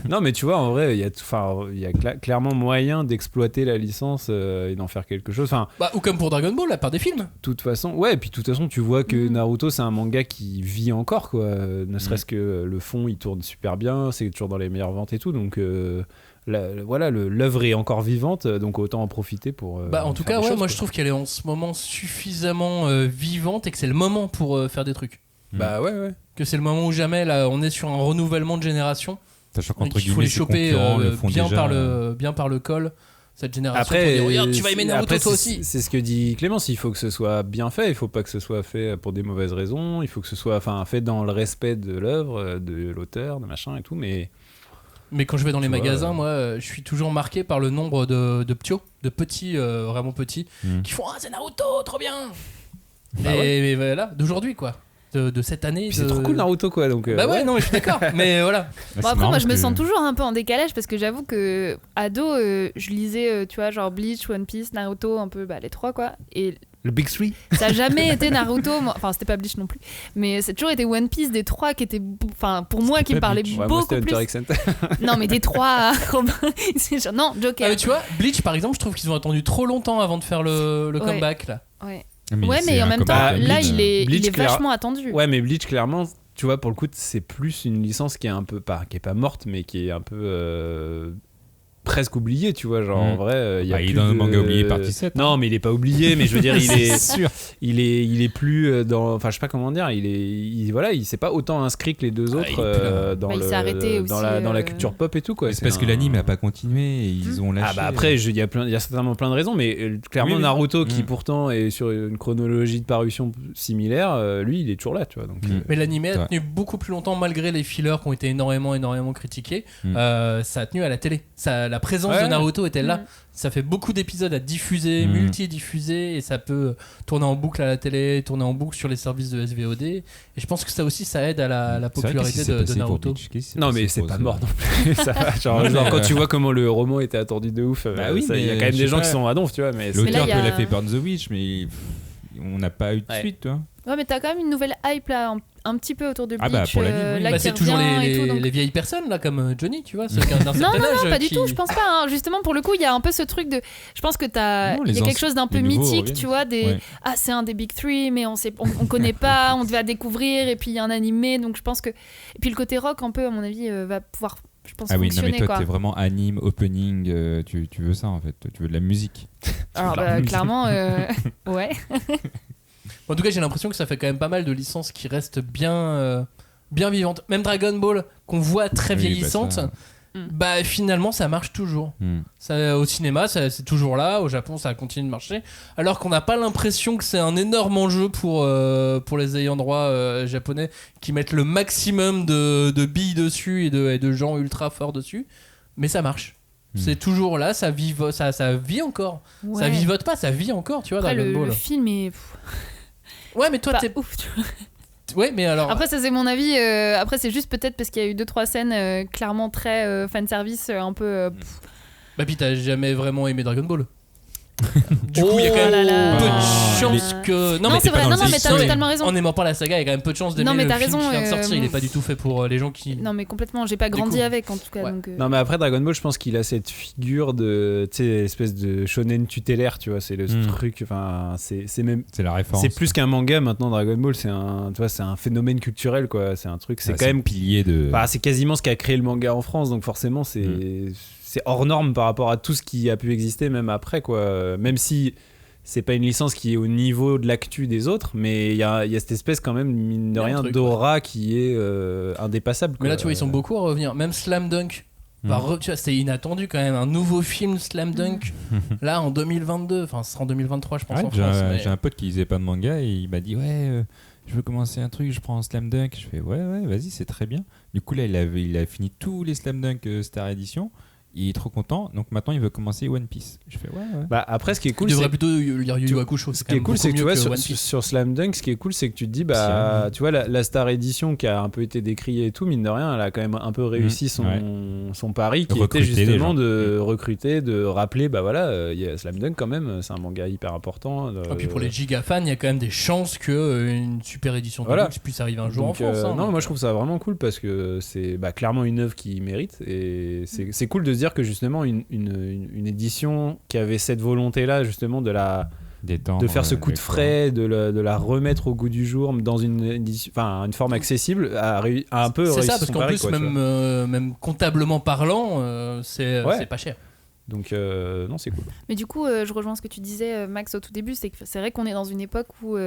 Speaker 2: Non, mais tu vois, en vrai, il y a clairement moyen d'exploiter la licence et d'en faire quelque chose. Enfin,
Speaker 1: ou comme pour Dragon Ball, là, par des films.
Speaker 2: De toute façon, ouais. Et puis de toute façon, tu vois que Naruto, c'est un manga qui vit encore, quoi. Ne serait-ce que le fond, il tourne super bien. C'est toujours dans les meilleures ventes et tout. Donc l'œuvre est encore vivante, donc autant en profiter pour.
Speaker 1: En tout cas, moi je trouve qu'elle est en ce moment suffisamment vivante et que c'est le moment pour faire des trucs.
Speaker 2: Bah ouais.
Speaker 1: Que c'est le moment ou jamais, là, on est sur un renouvellement de génération.
Speaker 3: Sachant qu'entre
Speaker 1: il faut les choper bien par le col. Cette génération.
Speaker 2: Après,
Speaker 1: dire, regarde, tu vas aimer Naruto toi aussi.
Speaker 2: C'est ce que dit Clémence. Il faut que ce soit bien fait. Il faut pas que ce soit fait pour des mauvaises raisons. Il faut que ce soit, fait dans le respect de l'œuvre, de l'auteur, de machin et tout.
Speaker 1: Mais quand je vais dans les magasins, moi, je suis toujours marqué par le nombre de petits, vraiment petits, qui font c'est Naruto, trop bien. Et voilà, d'aujourd'hui quoi. De cette année.
Speaker 2: C'est trop cool Naruto quoi. Donc,
Speaker 1: non, mais je suis d'accord. Mais voilà.
Speaker 4: Après, moi je me sens toujours un peu en décalage parce que j'avoue que ado, je lisais, tu vois, genre Bleach, One Piece, Naruto, un peu les trois quoi. Et
Speaker 2: le Big Three.
Speaker 4: Ça n'a jamais été Naruto, enfin c'était pas Bleach non plus, mais c'est toujours été One Piece des trois qui était, pour moi qui me parlait beaucoup plus. Non mais des trois, non Joker.
Speaker 1: Mais tu vois, Bleach par exemple, je trouve qu'ils ont attendu trop longtemps avant de faire le comeback là.
Speaker 4: Ouais. Mais en même temps, là il est vachement attendu.
Speaker 2: Ouais, mais Bleach clairement, tu vois, pour le coup, c'est plus une licence qui est un peu qui est pas morte, mais qui est un peu presque oublié, tu vois, genre en vrai il y a
Speaker 3: il est dans le manga oublié partie 7.
Speaker 2: Non, mais il est pas oublié, mais je veux dire
Speaker 3: sûr.
Speaker 2: il est plus dans, enfin je sais pas comment dire, il s'est pas autant inscrit que les deux autres dans
Speaker 4: il s'est arrêté aussi,
Speaker 2: dans la culture pop et tout quoi.
Speaker 3: C'est parce que l'anime a pas continué et ils ont lâché.
Speaker 2: Après il y a certainement plein de raisons, mais clairement Naruto qui pourtant est sur une chronologie de parution similaire, lui il est toujours là, tu vois. Donc
Speaker 1: mais l'anime a tenu beaucoup plus longtemps malgré les fillers qui ont été énormément critiqués. Ça a tenu à la télé. La présence de Naruto était là. Ça fait beaucoup d'épisodes à diffuser, multi-diffuser, et ça peut tourner en boucle à la télé, tourner en boucle sur les services de SVOD. Et je pense que ça aussi, ça aide à la popularité de Naruto.
Speaker 2: Non, mais c'est pas mort non plus. Ça va, genre quand tu vois comment le roman était attendu de ouf, il y a quand même des gens qui sont à donf, tu vois.
Speaker 3: L'auteur peut l'a fait Burn the Witch, mais on n'a pas eu de suite, tu vois.
Speaker 4: Ouais, mais t'as quand même une nouvelle hype là, un petit peu autour de Bleach.
Speaker 3: Pour l'anime,
Speaker 1: c'est toujours les vieilles personnes là, comme Johnny, tu vois.
Speaker 4: Non, pas du tout, je pense pas. Justement, pour le coup, il y a un peu ce truc de. Je pense que il y a quelque chose d'un peu mythique, tu vois. C'est un des Big Three, mais on connaît pas, on devait découvrir, et puis il y a un animé, donc je pense que. Et puis le côté rock, un peu, à mon avis, va pouvoir. Je pense fonctionner,
Speaker 3: non, mais toi, t'es vraiment anime, opening, tu veux ça en fait, tu veux de la musique.
Speaker 4: Alors, clairement, ouais.
Speaker 1: En tout cas, j'ai l'impression que ça fait quand même pas mal de licences qui restent bien vivantes. Même Dragon Ball, qu'on voit très vieillissante, finalement, ça marche toujours. Ça, au cinéma, c'est toujours là. Au Japon, ça continue de marcher. Alors qu'on n'a pas l'impression que c'est un énorme enjeu pour les ayants droit japonais qui mettent le maximum de billes dessus et de gens ultra forts dessus. Mais ça marche. C'est toujours là, ça vit encore. Ouais. Ça vivote pas, ça vit encore, tu vois.
Speaker 4: Après,
Speaker 1: Dragon Ball.
Speaker 4: Le film est.
Speaker 1: Ouais, mais toi, t'es
Speaker 4: ouf, tu vois.
Speaker 1: Ouais, mais alors.
Speaker 4: Après, ça c'est mon avis. Après, c'est juste peut-être parce qu'il y a eu 2-3 scènes clairement très fanservice, un peu.
Speaker 1: Bah, puis t'as jamais vraiment aimé Dragon Ball. Du coup, il y a quand même peu de chance que.
Speaker 4: Non, mais c'est vrai, mais t'as totalement raison.
Speaker 1: En n'aimant pas la saga, il y a quand même peu de chance d'aimer le film qui vient de sortir. Il est pas du tout fait pour les gens qui.
Speaker 4: Non, mais complètement, j'ai pas grandi avec en tout cas.
Speaker 1: Ouais.
Speaker 4: Donc,
Speaker 2: Non, mais après Dragon Ball, je pense qu'il a cette figure de. Tu sais, espèce de shonen tutélaire, tu vois. C'est le truc. Enfin, c'est même.
Speaker 3: C'est la référence.
Speaker 2: C'est plus qu'un manga maintenant, Dragon Ball. C'est un phénomène culturel, quoi. C'est un truc. C'est quand même.
Speaker 3: Pilier de.
Speaker 2: Bah, c'est quasiment ce qui a créé le manga en France, donc forcément, c'est hors norme par rapport à tout ce qui a pu exister même après, quoi. Même si c'est pas une licence qui est au niveau de l'actu des autres, mais il y a cette espèce quand même, mine de rien, d'aura qui est indépassable, quoi.
Speaker 1: Mais là, tu vois, ils sont beaucoup à revenir. Même Slam Dunk. Tu vois, c'était inattendu quand même. Un nouveau film Slam Dunk, là en 2022. Enfin, ce sera en 2023, je pense, en France.
Speaker 3: J'ai un pote qui lisait pas de manga et il m'a dit je veux commencer un truc, je prends un Slam Dunk. Je fais ouais, vas-y, c'est très bien. Du coup, là, il a fini tous les Slam Dunk Star Edition. il est trop content, donc maintenant il veut commencer One Piece. Je fais ouais.
Speaker 2: Bah après, ce qui est cool,
Speaker 1: Il devrait
Speaker 2: c'est
Speaker 1: plutôt lire Yu Yu Hakusho.
Speaker 2: ce qui est cool, c'est que tu vois sur Slam Dunk, ce qui est cool, c'est que tu te dis tu vois la Star Edition qui a un peu été décriée et tout, mine de rien, elle a quand même un peu réussi son pari, qui était justement de recruter, de rappeler, bah voilà, Slam Dunk quand même, c'est un manga hyper important.
Speaker 1: Et puis pour les giga fans, il y a quand même des chances que une super édition de luxe puisse arriver un jour en France.
Speaker 2: Non, moi je trouve ça vraiment cool parce que c'est clairement une œuvre qui mérite, et c'est cool de se dire que justement une édition qui avait cette volonté là justement de faire ce coup de frais, de la remettre au goût du jour dans une forme accessible, a un peu réussi.
Speaker 1: C'est ça, parce qu'en plus même comptablement parlant, c'est pas cher.
Speaker 2: Donc non, c'est cool.
Speaker 4: Mais du coup, je rejoins ce que tu disais, Max, au tout début, c'est vrai qu'on est dans une époque où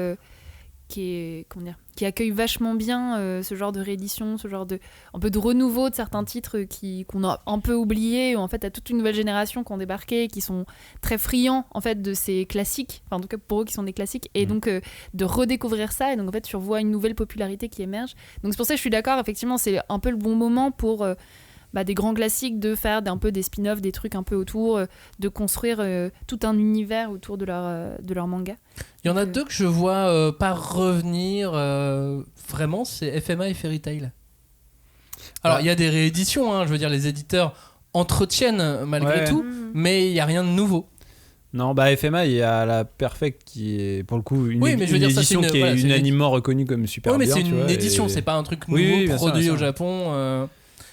Speaker 4: qui accueille vachement bien ce genre de réédition, ce genre un peu de renouveau de certains titres qu'on a un peu oubliés, où en fait t'as toute une nouvelle génération qui ont débarqué, qui sont très friands en fait de ces classiques, enfin en tout cas pour eux qui sont des classiques, et donc de redécouvrir ça, et donc en fait tu revois une nouvelle popularité qui émerge. Donc c'est pour ça que je suis d'accord, effectivement c'est un peu le bon moment pour des grands classiques, de faire un peu des spin-offs, des trucs un peu autour, de construire tout un univers autour de leur manga.
Speaker 1: Il y en a deux que je vois pas revenir vraiment, c'est FMA et Fairy Tail. Alors il y a des rééditions, je veux dire les éditeurs entretiennent malgré tout, mais il n'y a rien de nouveau.
Speaker 2: Non, FMA, il y a la Perfect qui est pour le coup une édition qui est unanimement reconnue comme super bien.
Speaker 1: Oui, mais c'est une édition, c'est pas un truc nouveau produit au Japon.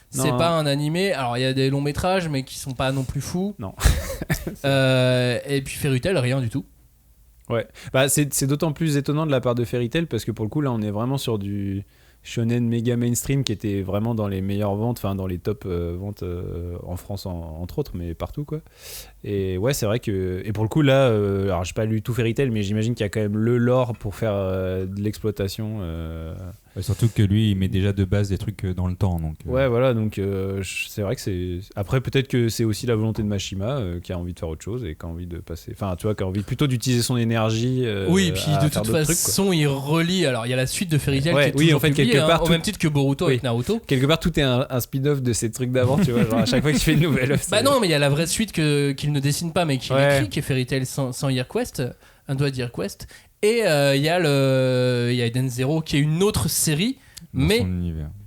Speaker 1: C'est pas un animé. Alors il y a des longs métrages, mais qui sont pas non plus fous.
Speaker 2: Non.
Speaker 1: Et puis Fairy Tail, rien du tout.
Speaker 2: Ouais. C'est d'autant plus étonnant de la part de Fairy Tail parce que pour le coup là, on est vraiment sur du shonen méga mainstream qui était vraiment dans les meilleures ventes, enfin dans les top ventes en France entre autres, mais partout quoi. Et ouais, c'est vrai que, et pour le coup là, alors j'ai pas lu tout Fairy Tail, mais j'imagine qu'il y a quand même le lore pour faire de l'exploitation.
Speaker 3: Surtout que lui, il met déjà de base des trucs dans le temps. Donc,
Speaker 2: Ouais, voilà, donc c'est vrai que c'est. Après, peut-être que c'est aussi la volonté de Mashima qui a envie de faire autre chose et qui a envie de passer. Enfin, tu vois, qui a envie plutôt d'utiliser son énergie.
Speaker 1: Oui, et puis de toute façon, il relie. Alors, il y a la suite de Fairy Tail qui est toujours publiée, quelque part, au même titre que Boruto avec Naruto.
Speaker 2: Quelque part, tout est un spin-off de ces trucs d'avant, tu vois. Genre, à chaque fois que tu fais une nouvelle œuvre.
Speaker 1: Non, mais il y a la vraie suite qu'il ne dessine pas, mais qu'il écrit, qui est Fairy Tail sans Year Quest, un doigt de Year Quest. Et il y a Eden Zero qui est une autre série. Mais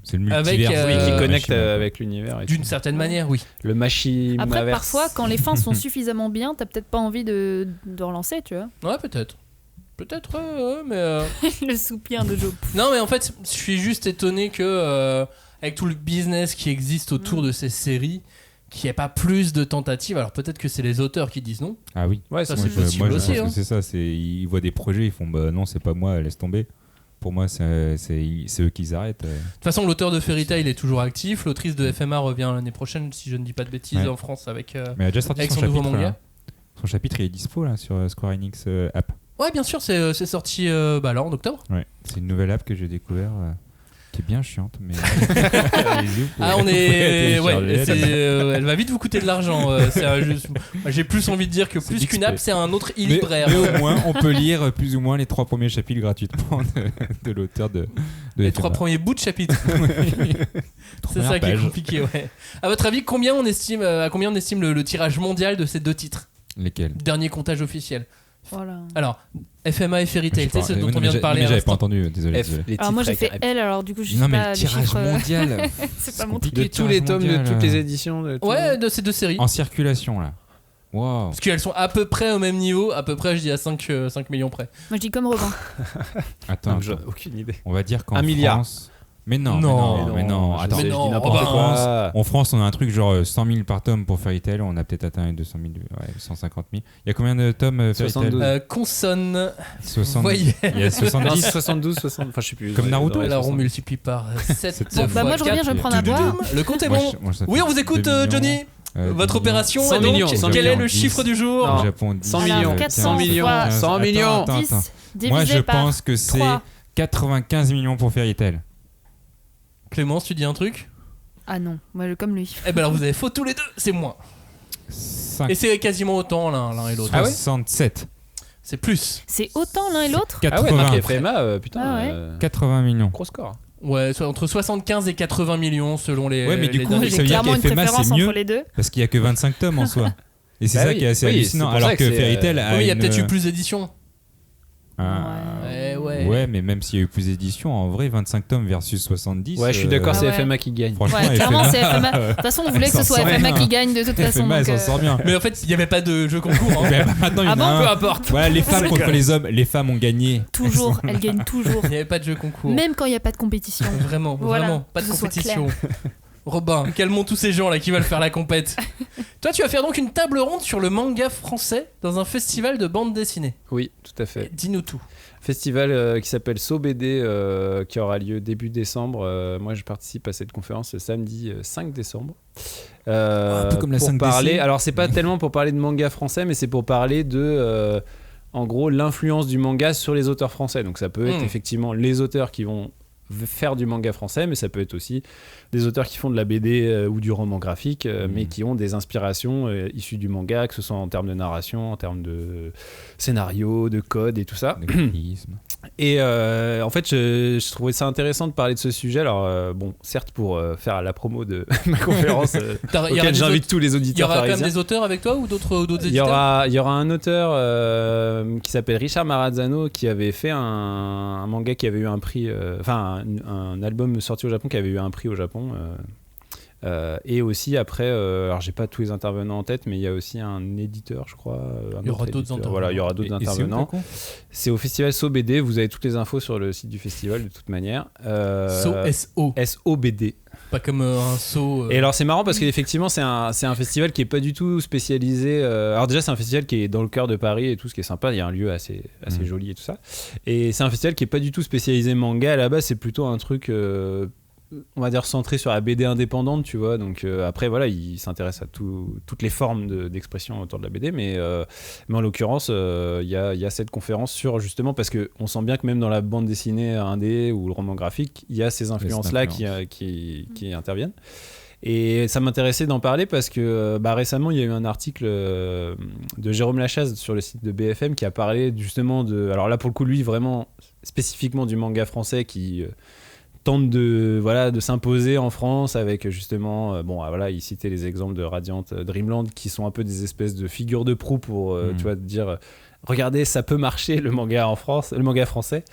Speaker 3: c'est le multivers
Speaker 2: qui connecte avec l'univers.
Speaker 1: D'une certaine manière, oui.
Speaker 2: Le Mashima.
Speaker 4: Après, parfois, quand les fins sont suffisamment bien, t'as peut-être pas envie de relancer, tu vois.
Speaker 1: Ouais, peut-être, mais.
Speaker 4: Le soupir de Joe.
Speaker 1: Non, mais en fait, je suis juste étonné que, avec tout le business qui existe autour de ces séries, qu'il n'y ait pas plus de tentatives. Alors peut-être que c'est les auteurs qui disent non.
Speaker 3: Ah oui.
Speaker 1: Ouais, ça c'est possible aussi.
Speaker 3: Je pense que c'est ça. Ils voient des projets, ils font non, c'est pas moi, laisse tomber. Pour moi, c'est eux qui arrêtent. De
Speaker 1: toute façon, l'auteur de Fairy Tail est toujours actif. L'autrice de FMA revient l'année prochaine, si je ne dis pas de bêtises, en France avec,
Speaker 3: mais elle a déjà sorti
Speaker 1: avec son nouveau manga.
Speaker 3: Là. Son chapitre il est dispo là, sur Square Enix app.
Speaker 1: Ouais, bien sûr, c'est sorti là en octobre.
Speaker 3: Ouais, c'est une nouvelle app que j'ai découvert. Qui est bien chiante, mais.
Speaker 1: On est. Elle va vite vous coûter de l'argent. J'ai plus envie de dire que plus qu'une app, c'est un autre e-libraire.
Speaker 3: Mais au moins, on peut lire plus ou moins les 3 premiers chapitres gratuitement de l'auteur de
Speaker 1: les 3 premiers bouts de chapitres. C'est ça qui est compliqué, ouais. À votre avis, combien on estime le tirage mondial de ces 2 titres?
Speaker 3: Lesquels?
Speaker 1: Dernier comptage officiel.
Speaker 4: Voilà.
Speaker 1: Alors, FMA et Fairy Tail, c'est ce dont on vient de parler.
Speaker 3: Mais j'avais pas entendu, désolé.
Speaker 4: Alors moi j'ai fait L, alors du coup je sais
Speaker 3: pas. Non mais
Speaker 4: le
Speaker 3: tirage mondial.
Speaker 4: C'est pas mon truc.
Speaker 2: De tous les tomes, de toutes les éditions.
Speaker 1: De ces 2 séries.
Speaker 3: En circulation là. Wow.
Speaker 1: Parce qu'elles sont à peu près au même niveau, à peu près je dis à 5 millions près.
Speaker 4: Moi je dis comme Robin.
Speaker 3: Attends.
Speaker 2: J'ai aucune idée.
Speaker 3: On va dire qu'en
Speaker 2: 1 milliard.
Speaker 3: France... Mais non. Attends,
Speaker 2: je dis n'importe quoi.
Speaker 3: En France, on a un truc genre 100 000 par tome pour Fairy Tail. On a peut-être atteint les 200 000, 150 000. Il y a combien de tomes Fairy Tail?
Speaker 1: Consonne.
Speaker 3: 70.
Speaker 1: Voyez.
Speaker 3: Il y a 70.
Speaker 2: 72, 60. Enfin, je sais plus.
Speaker 3: Comme Naruto.
Speaker 1: Alors on multiplie par 7
Speaker 4: fois moi je reviens, je vais prendre à boire.
Speaker 1: Le compte est bon. Oui, on vous écoute, Johnny. Votre opération,
Speaker 2: 100 millions.
Speaker 1: Quel est le chiffre du jour?
Speaker 2: 100 millions.
Speaker 4: 100 millions.
Speaker 2: 100 millions.
Speaker 3: Moi je pense que c'est 95 millions pour Fairy Tail.
Speaker 1: Clémence, tu dis un truc?
Speaker 4: Ah non, moi comme lui.
Speaker 1: Eh ben alors vous avez faux tous les deux, c'est moins.
Speaker 3: 5.
Speaker 1: Et c'est quasiment autant l'un et l'autre.
Speaker 3: 67.
Speaker 1: C'est plus.
Speaker 4: C'est autant l'un et l'autre?
Speaker 3: 80.
Speaker 2: Ah ouais, FMA, putain.
Speaker 3: 80 millions.
Speaker 2: Gros score.
Speaker 1: Ouais, entre 75 et 80 millions selon les.
Speaker 3: Ouais, mais du
Speaker 1: les
Speaker 3: coup,
Speaker 1: derniers.
Speaker 3: ça veut dire
Speaker 4: clairement une
Speaker 3: qu'FMA
Speaker 4: préférence
Speaker 3: c'est mieux
Speaker 4: entre les deux.
Speaker 3: parce qu'il y a que 25 tomes en soi. Et c'est
Speaker 2: Bah
Speaker 3: ça
Speaker 2: oui,
Speaker 3: qui est assez
Speaker 2: oui,
Speaker 3: hallucinant.
Speaker 2: c'est pour
Speaker 3: Alors
Speaker 2: ça
Speaker 3: que
Speaker 2: que c'est,
Speaker 3: Fairy Tail a
Speaker 1: Oui, il y a
Speaker 3: une-
Speaker 1: peut-être eu plus d'éditions.
Speaker 3: Ouais.
Speaker 1: Ouais.
Speaker 3: Ouais, mais même s'il y a eu plus d'éditions, en vrai, 25 tomes versus 70.
Speaker 2: Ouais, je suis d'accord, c'est
Speaker 4: ouais.
Speaker 2: FMA qui gagne.
Speaker 3: Franchement,
Speaker 4: Ouais, clairement,
Speaker 3: FMA,
Speaker 4: c'est FMA. De toute façon, on voulait que ce
Speaker 3: Elle s'en
Speaker 4: soit
Speaker 3: sort
Speaker 4: FMA
Speaker 3: bien.
Speaker 4: qui gagne de toute façon.
Speaker 3: FMA, elle
Speaker 4: donc,
Speaker 3: s'en sort bien.
Speaker 1: Mais en fait, il n'y avait pas de jeu concours. Hein.
Speaker 3: Mais maintenant, il y en a
Speaker 4: Ah bon
Speaker 3: un.
Speaker 1: Peu importe.
Speaker 3: Voilà, les femmes contre les hommes. Les femmes ont gagné.
Speaker 4: Toujours, elle gagne toujours.
Speaker 1: Il n'y avait pas de jeu concours.
Speaker 4: Même quand il n'y a pas de compétition.
Speaker 1: Vraiment,
Speaker 4: Voilà,
Speaker 1: vraiment, pas de
Speaker 4: que ce soit
Speaker 1: compétition. Robin, calmons tous ces gens là qui veulent faire la compète. Toi, tu vas faire donc une table ronde sur le manga français dans un festival de bande dessinée.
Speaker 2: Oui, tout à fait.
Speaker 1: Dis-nous tout.
Speaker 2: Festival qui s'appelle So BD qui aura lieu début décembre. Moi, je participe à cette conférence le samedi 5 décembre.
Speaker 3: Un peu comme la
Speaker 2: pour
Speaker 3: 5DC.
Speaker 2: parler. Alors, c'est pas tellement pour parler de manga français, mais c'est pour parler de, en gros, l'influence du manga sur les auteurs français. Donc, ça peut être effectivement les auteurs qui vont faire du manga français, mais ça peut être aussi des auteurs qui font de la BD ou du roman graphique, mais qui ont des inspirations issues du manga, que ce soit en termes de narration, en termes de scénario, de code et tout ça.
Speaker 3: De graphisme.
Speaker 2: Et en fait, je trouvais ça intéressant de parler de ce sujet. Alors, bon, certes, pour faire la promo de ma conférence, auquel j'invite tous les
Speaker 1: Il y
Speaker 2: auditeurs
Speaker 1: aura quand
Speaker 2: parisiens.
Speaker 1: même des auteurs avec toi ou d'autres
Speaker 2: Il y
Speaker 1: éditeurs
Speaker 2: aura un auteur qui s'appelle Richard Marazzano qui avait fait un manga qui avait eu un prix, un album sorti au Japon qui avait eu un prix au Japon. Et aussi après, alors j'ai pas tous les intervenants en tête, mais il y a aussi un éditeur, je crois.
Speaker 1: Il y aura d'autres intervenants.
Speaker 2: Voilà, il y aura d'autres intervenants. C'est au festival So BD. Vous avez toutes les infos sur le site du festival de toute manière.
Speaker 1: SO.
Speaker 2: SOBD.
Speaker 1: Pas comme un saut.
Speaker 2: Et alors c'est marrant parce qu'effectivement c'est un festival qui est pas du tout spécialisé. Alors déjà c'est un festival qui est dans le cœur de Paris et tout, ce qui est sympa. Il y a un lieu assez joli et tout ça. Et c'est un festival qui est pas du tout spécialisé manga. À la base c'est plutôt un truc, on va dire centré sur la BD indépendante, tu vois. Donc après voilà, il s'intéresse à toutes les formes d'expression autour de la BD, mais en l'occurrence il y a cette conférence sur justement parce que on sent bien que même dans la bande dessinée indé ou le roman graphique, il y a ces influences là qui interviennent. Et ça m'intéressait d'en parler parce que récemment il y a eu un article de Jérôme Lachaze sur le site de BFM qui a parlé justement alors là pour le coup lui vraiment spécifiquement du manga français qui tente de s'imposer en France avec justement il citait les exemples de Radiant Dreamland qui sont un peu des espèces de figures de proue pour tu vois dire regardez ça peut marcher le manga en France, le manga français.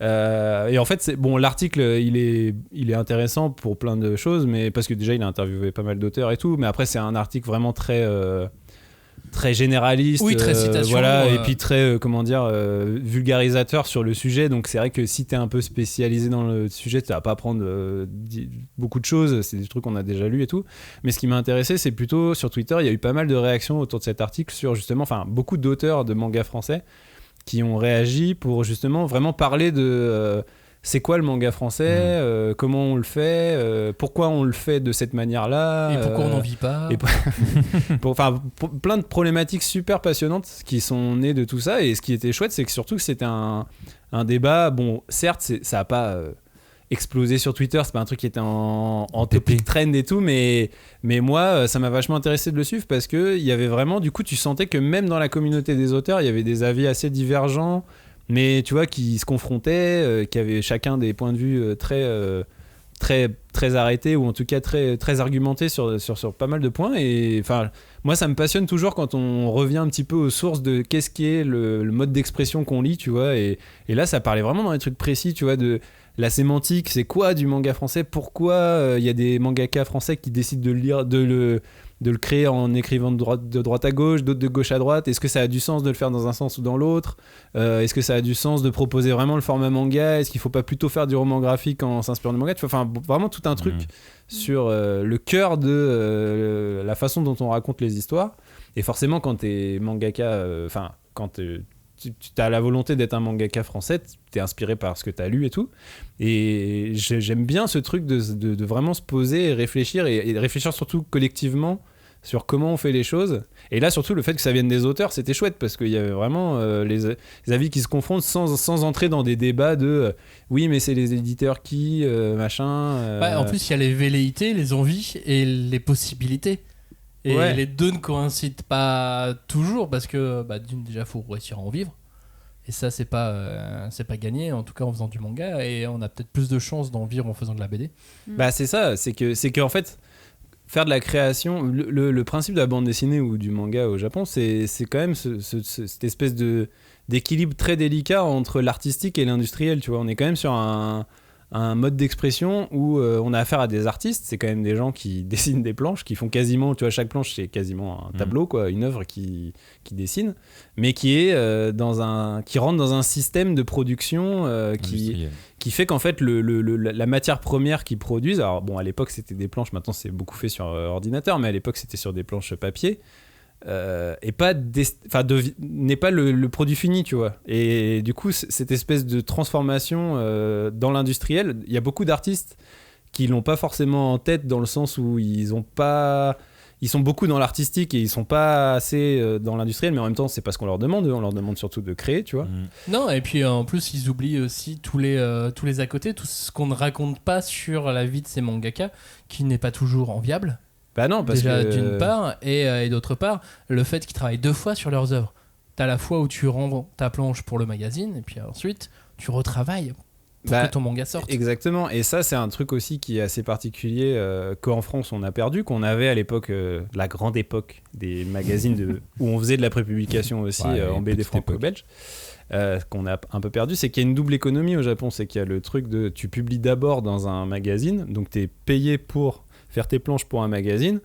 Speaker 2: Et en fait l'article il est intéressant pour plein de choses, mais parce que déjà il a interviewé pas mal d'auteurs et tout, mais après c'est un article vraiment très généraliste,
Speaker 1: oui, très citation,
Speaker 2: et puis très vulgarisateur sur le sujet. Donc c'est vrai que si t'es un peu spécialisé dans le sujet, tu vas pas apprendre beaucoup de choses, c'est des trucs qu'on a déjà lus et tout. Mais ce qui m'a intéressé, c'est plutôt sur Twitter, il y a eu pas mal de réactions autour de cet article sur justement, beaucoup d'auteurs de mangas français qui ont réagi pour justement vraiment parler de c'est quoi le manga français, comment on le fait, pourquoi on le fait de cette manière-là.
Speaker 1: Et pourquoi on n'en vit pas.
Speaker 2: Pour plein de problématiques super passionnantes qui sont nées de tout ça. Et ce qui était chouette, c'est que surtout que c'était un débat. Bon, certes, ça n'a pas explosé sur Twitter, c'est pas un truc qui était en topic trend et tout, mais moi, ça m'a vachement intéressé de le suivre parce qu'il y avait vraiment, du coup, tu sentais que même dans la communauté des auteurs, il y avait des avis assez divergents, mais tu vois, qui se confrontaient, qui avaient chacun des points de vue très arrêtés, ou en tout cas très, très argumentés sur pas mal de points. Et moi ça me passionne toujours quand on revient un petit peu aux sources de qu'est-ce qui est le mode d'expression qu'on lit, tu vois. Et là ça parlait vraiment dans des trucs précis, tu vois, de la sémantique, c'est quoi du manga français, pourquoi il y a des mangaka français qui décident de le créer en écrivant de droite à gauche, d'autres de gauche à droite. Est-ce que ça a du sens de le faire dans un sens ou dans l'autre ? Est-ce que ça a du sens de proposer vraiment le format manga ? Est-ce qu'il ne faut pas plutôt faire du roman graphique en s'inspirant du manga ? Vraiment tout un truc sur le cœur de la façon dont on raconte les histoires. Et forcément, quand t'es mangaka, quand tu as la volonté d'être un mangaka français, t'es inspiré par ce que t'as lu et tout. Et j'aime bien ce truc de vraiment se poser et réfléchir, et réfléchir surtout collectivement sur comment on fait les choses. Et là, surtout, le fait que ça vienne des auteurs, c'était chouette, parce qu'il y avait vraiment les avis qui se confrontent sans entrer dans des débats de oui, mais c'est les éditeurs qui, machin.
Speaker 1: En plus, il y a les velléités, les envies et les possibilités. Et les deux ne coïncident pas toujours, parce que déjà, il faut réussir à en vivre. Et ça, c'est pas gagné, en tout cas en faisant du manga, et on a peut-être plus de chances d'en vivre en faisant de la BD.
Speaker 2: Bah c'est ça, c'est que en fait faire de la création, le principe de la bande dessinée ou du manga au Japon, c'est quand même cette espèce d'équilibre très délicat entre l'artistique et l'industriel, tu vois. On est quand même sur un mode d'expression où on a affaire à des artistes, c'est quand même des gens qui dessinent des planches, qui font quasiment, tu vois, chaque planche c'est quasiment un tableau, quoi, une œuvre qui dessine, mais qui est qui rentre dans un système de production qui fait qu'en fait la matière première qu'ils produisent, alors bon à l'époque c'était des planches, maintenant c'est beaucoup fait sur ordinateur, mais à l'époque c'était sur des planches papier. Et n'est pas le produit fini, tu vois. Et du coup cette espèce de transformation dans l'industriel, il y a beaucoup d'artistes qui l'ont pas forcément en tête, dans le sens où ils sont beaucoup dans l'artistique et ils sont pas assez dans l'industriel, mais en même temps c'est pas ce qu'on leur demande surtout de créer, tu vois.
Speaker 1: Non, et puis en plus ils oublient aussi tous les à côté, tout ce qu'on ne raconte pas sur la vie de ces mangaka, qui n'est pas toujours enviable.
Speaker 2: Bah non, parce
Speaker 1: déjà
Speaker 2: que
Speaker 1: d'une part, et d'autre part, le fait qu'ils travaillent 2 fois sur leurs œuvres. T'as la fois où tu rends ta planche pour le magazine, et puis ensuite tu retravailles pour que ton manga sorte.
Speaker 2: Exactement, et ça c'est un truc aussi qui est assez particulier qu'en France on a perdu, qu'on avait à l'époque, la grande époque des magazines où on faisait de la prépublication aussi en BD franco-belge. Qu'on a un peu perdu, c'est qu'il y a une double économie au Japon, c'est qu'il y a le truc de tu publies d'abord dans un magazine, donc t'es payé pour faire tes planches pour un magazine,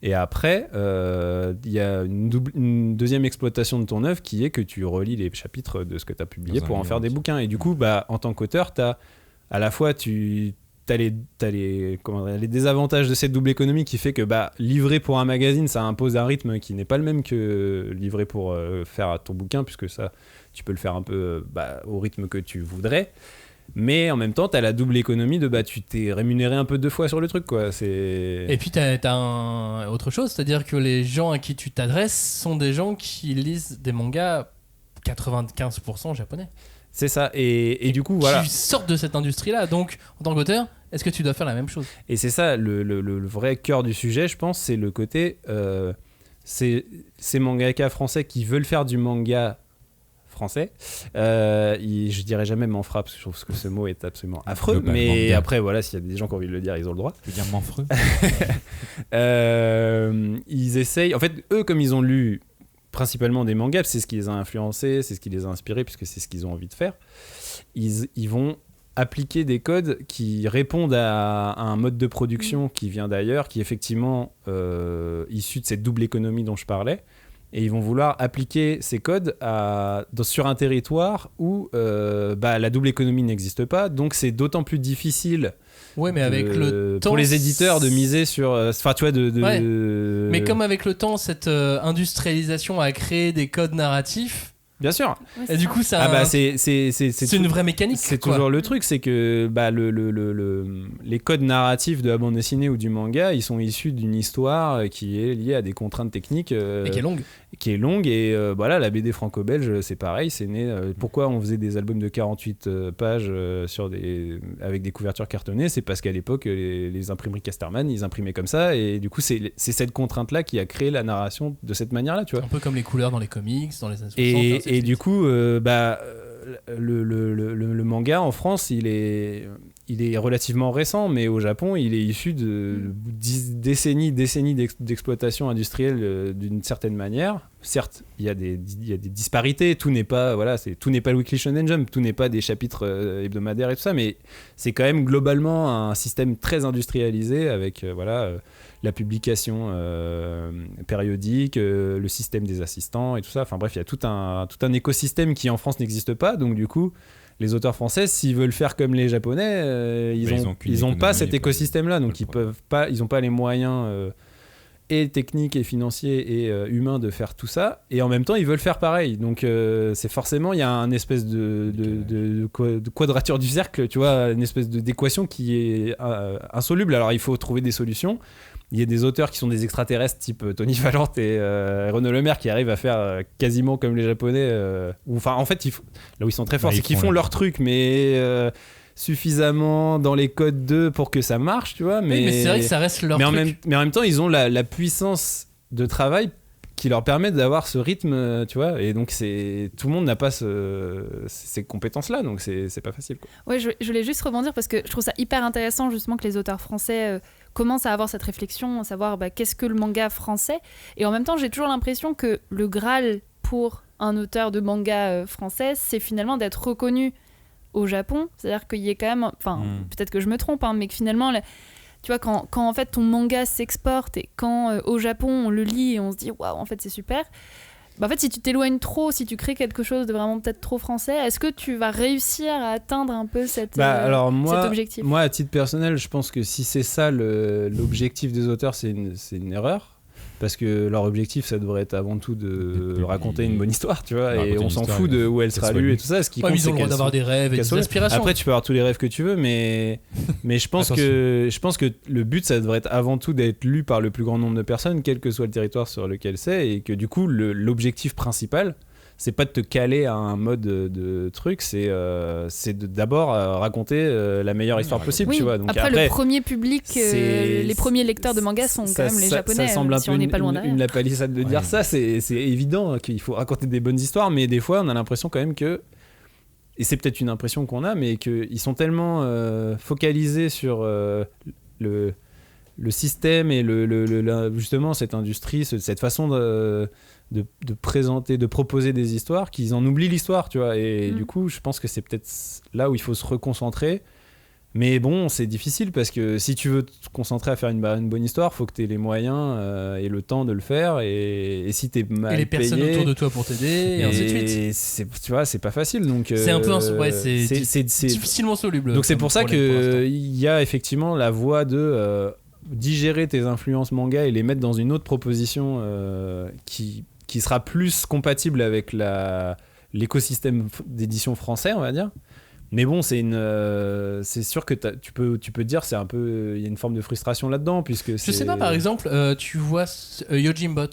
Speaker 2: et après il y a une deuxième exploitation de ton œuvre qui est que tu relis les chapitres de ce que tu as publié pour en faire des bouquins, et du coup en tant qu'auteur t'as à la fois t'as les désavantages de cette double économie qui fait que livrer pour un magazine ça impose un rythme qui n'est pas le même que livrer pour faire ton bouquin, puisque ça tu peux le faire un peu au rythme que tu voudrais. Mais en même temps, t'as la double économie de tu t'es rémunéré un peu 2 fois sur le truc, quoi.
Speaker 1: Et puis t'as autre chose, c'est-à-dire que les gens à qui tu t'adresses sont des gens qui lisent des mangas 95% japonais.
Speaker 2: C'est ça, et du coup, voilà.
Speaker 1: Qui sortent de cette industrie-là, donc en tant qu'auteur, est-ce que tu dois faire la même chose ?
Speaker 2: Et c'est ça, le vrai cœur du sujet, je pense, c'est le côté. C'est ces mangakas français qui veulent faire du manga français. Je dirais jamais manfra parce que je trouve que ce mot est absolument affreux, mais après voilà, s'il y a des gens qui ont envie de le dire, ils ont le droit.
Speaker 3: Tu veux dire manfreux.
Speaker 2: Ils essayent, en fait, eux, comme ils ont lu principalement des mangas, c'est ce qui les a influencés, c'est ce qui les a inspirés, puisque c'est ce qu'ils ont envie de faire, ils vont appliquer des codes qui répondent à un mode de production qui vient d'ailleurs, qui est effectivement issu de cette double économie dont je parlais. Et ils vont vouloir appliquer ces codes sur un territoire où la double économie n'existe pas. Donc c'est d'autant plus difficile
Speaker 1: mais avec le temps,
Speaker 2: pour les éditeurs de miser sur... tu vois,
Speaker 1: Mais comme avec le temps, cette industrialisation a créé des codes narratifs...
Speaker 2: Bien sûr.
Speaker 1: Et du coup, ça. C'est une vraie mécanique.
Speaker 2: C'est toujours le truc, c'est que les codes narratifs de la bande dessinée ou du manga, ils sont issus d'une histoire qui est liée à des contraintes techniques.
Speaker 1: Et qui est longue.
Speaker 2: Et la BD franco-belge, c'est pareil. C'est né. Pourquoi on faisait des albums de 48 pages avec des couvertures cartonnées ? C'est parce qu'à l'époque, les imprimeries Casterman, ils imprimaient comme ça. Et du coup, c'est cette contrainte-là qui a créé la narration de cette manière-là, tu vois.
Speaker 1: Un peu comme les couleurs dans les comics, dans les années 60.
Speaker 2: Et du coup, le manga en France, il est relativement récent, mais au Japon, il est issu de décennies d'exploitation industrielle d'une certaine manière. Certes, il y a des disparités, tout n'est pas le Weekly Shonen Jump, tout n'est pas des chapitres hebdomadaires et tout ça, mais c'est quand même globalement un système très industrialisé avec la publication périodique, le système des assistants et tout ça. Enfin bref, il y a tout un écosystème qui en France n'existe pas, donc du coup les auteurs français, s'ils veulent faire comme les Japonais, ils ont pas cet écosystème-là, donc ils ont pas les moyens et techniques et financiers et humains de faire tout ça, et en même temps ils veulent faire pareil, donc c'est forcément, il y a une espèce de quadrature du cercle, tu vois, une espèce d'équation qui est insoluble. Alors il faut trouver des solutions. Il y a des auteurs qui sont des extraterrestres type Tony Valente et Renaud Lemaire qui arrivent à faire quasiment comme les Japonais. En fait, là où ils sont très forts, c'est qu'ils font leur truc, mais suffisamment dans les codes d'eux pour que ça marche, tu vois.
Speaker 1: Mais c'est vrai que ça reste leur truc.
Speaker 2: Mais en même temps, ils ont la puissance de travail qui leur permet d'avoir ce rythme, tu vois, et donc tout le monde n'a pas ces compétences-là, donc c'est pas facile, quoi.
Speaker 4: Ouais, je voulais juste rebondir parce que je trouve ça hyper intéressant justement que les auteurs français commencent à avoir cette réflexion, à savoir qu'est-ce que le manga français, et en même temps j'ai toujours l'impression que le Graal pour un auteur de manga français, c'est finalement d'être reconnu au Japon, c'est-à-dire qu'il y ait quand même, peut-être que je me trompe, mais que finalement... Tu vois, quand en fait ton manga s'exporte et quand au Japon on le lit et on se dit waouh, en fait c'est super, en fait si tu t'éloignes trop, si tu crées quelque chose de vraiment peut-être trop français, est-ce que tu vas réussir à atteindre un peu cet objectif ?
Speaker 2: Moi, à titre personnel, je pense que si c'est ça l'objectif des auteurs, c'est une erreur. Parce que leur objectif, ça devrait être avant tout de raconter une bonne histoire, tu vois, et on s'en fout de où elle sera lue et tout ça. Ce qui compte,
Speaker 1: ils ont le droit d'avoir des rêves et des aspirations.
Speaker 2: Après, tu peux avoir tous les rêves que tu veux, mais je pense que le but, ça devrait être avant tout d'être lu par le plus grand nombre de personnes, quel que soit le territoire sur lequel c'est, et que du coup, l'objectif principal, c'est pas de te caler à un mode de truc, c'est d'abord raconter la meilleure histoire possible, tu vois. Donc
Speaker 4: après, le premier public, les premiers lecteurs de manga sont quand même les Japonais,
Speaker 2: ça semble un
Speaker 4: si
Speaker 2: peu
Speaker 4: on n'est pas loin derrière.
Speaker 2: une lapalissade de dire ça, c'est évident qu'il faut raconter des bonnes histoires, mais des fois on a l'impression quand même que, et c'est peut-être une impression qu'on a, mais qu'ils sont tellement focalisés sur le système et justement cette industrie, cette façon de présenter, de proposer des histoires, qu'ils en oublient l'histoire, tu vois. Et du coup, je pense que c'est peut-être là où il faut se reconcentrer. Mais bon, c'est difficile parce que si tu veux te concentrer à faire une bonne histoire, faut que tu aies les moyens et le temps de le faire. Et si tu es mal payé...
Speaker 1: Et les personnes autour de toi pour t'aider, et ainsi de suite.
Speaker 2: Tu vois, c'est pas facile. Donc,
Speaker 1: c'est un peu... c'est difficilement soluble.
Speaker 2: Donc c'est pour ça qu'il y a effectivement la voie de digérer tes influences manga et les mettre dans une autre proposition qui sera plus compatible avec l'écosystème d'édition français, on va dire. Mais bon, c'est sûr que tu peux dire c'est un peu, il y a une forme de frustration là-dedans puisque
Speaker 1: je sais pas, par exemple, tu vois Yojimbot.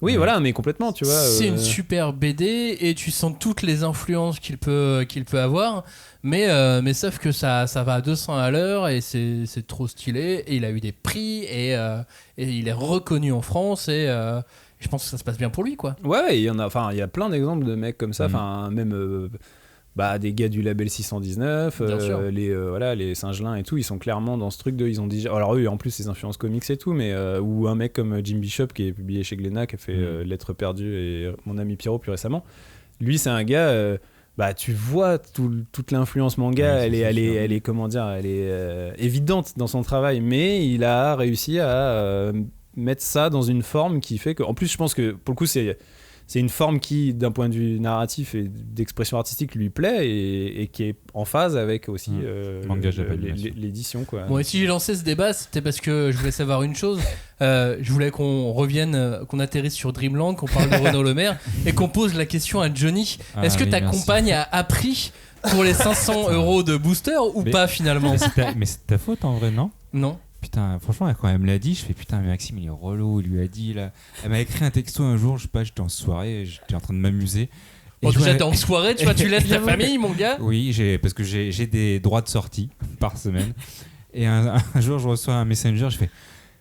Speaker 2: Oui, voilà, mais complètement, tu vois.
Speaker 1: C'est une super BD et tu sens toutes les influences qu'il peut avoir, mais sauf que ça va à 200 à l'heure et c'est trop stylé, et il a eu des prix et il est reconnu en France et je pense que ça se passe bien pour lui, quoi.
Speaker 2: Ouais, il y a plein d'exemples de mecs comme ça, enfin même des gars du label 619, les Singelin et tout, ils sont clairement dans ce truc ils ont déjà, alors eux en plus les influences comics et tout, mais ou un mec comme Jim Bishop qui est publié chez Glénat, qui a fait Lettres perdues et Mon ami Pierrot plus récemment. Lui, c'est un gars, tu vois toute l'influence manga, elle est comment dire, elle est évidente dans son travail, mais il a réussi à mettre ça dans une forme qui fait que, en plus, je pense que pour le coup, c'est une forme qui, d'un point de vue narratif et d'expression artistique, lui plaît et qui est en phase avec aussi l'édition, quoi.
Speaker 1: Bon, et si j'ai lancé ce débat, c'était parce que je voulais savoir une chose. Je voulais qu'on revienne, qu'on atterrisse sur Dreamland, qu'on parle de Renaud Le Maire et qu'on pose la question à Johnny. Est-ce que ta compagne a appris pour les 500 € de booster ou pas, finalement?
Speaker 3: Mais c'est ta faute en vrai, non?
Speaker 1: Non.
Speaker 3: Putain, franchement, quand elle me l'a dit, je fais putain, mais Maxime, il est relou. Il lui a dit là. Elle m'a écrit un texto un jour, je sais pas, j'étais en soirée, j'étais en train de m'amuser.
Speaker 1: Bon, déjà, t'es en soirée, tu vois, tu laisses ta famille, mon gars.
Speaker 3: Oui, parce que j'ai des droits de sortie par semaine. Et un jour, je reçois un messenger, je fais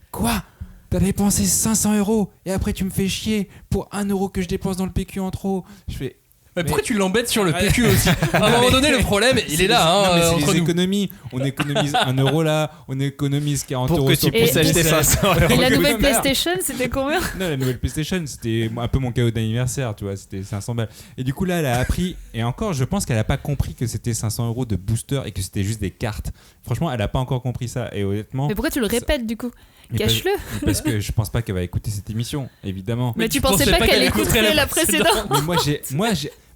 Speaker 3: quoi? T'as dépensé 500 € et après tu me fais chier pour 1 € que je dépense dans le PQ en trop. Je fais.
Speaker 1: Mais pourquoi tu l'embêtes sur le PQ aussi? À un moment donné, le problème, il est là.
Speaker 3: Entre les économies. On économise 1 € là, on économise 40 €
Speaker 2: pour que tu puisses acheter 500 €.
Speaker 4: Et la nouvelle PlayStation, c'était combien?
Speaker 3: Non, la nouvelle PlayStation, c'était un peu mon cadeau d'anniversaire, tu vois, c'était 500 balles. Et du coup, là, elle a appris, et encore, je pense qu'elle a pas compris que c'était 500 € de booster et que c'était juste des cartes. Franchement, elle a pas encore compris ça. Et honnêtement.
Speaker 4: Mais pourquoi tu le répètes du coup? Cache-le.
Speaker 3: Parce que je pense pas qu'elle va écouter cette émission, évidemment.
Speaker 4: Mais tu pensais pas qu'elle écouterait la précédente?
Speaker 3: Mais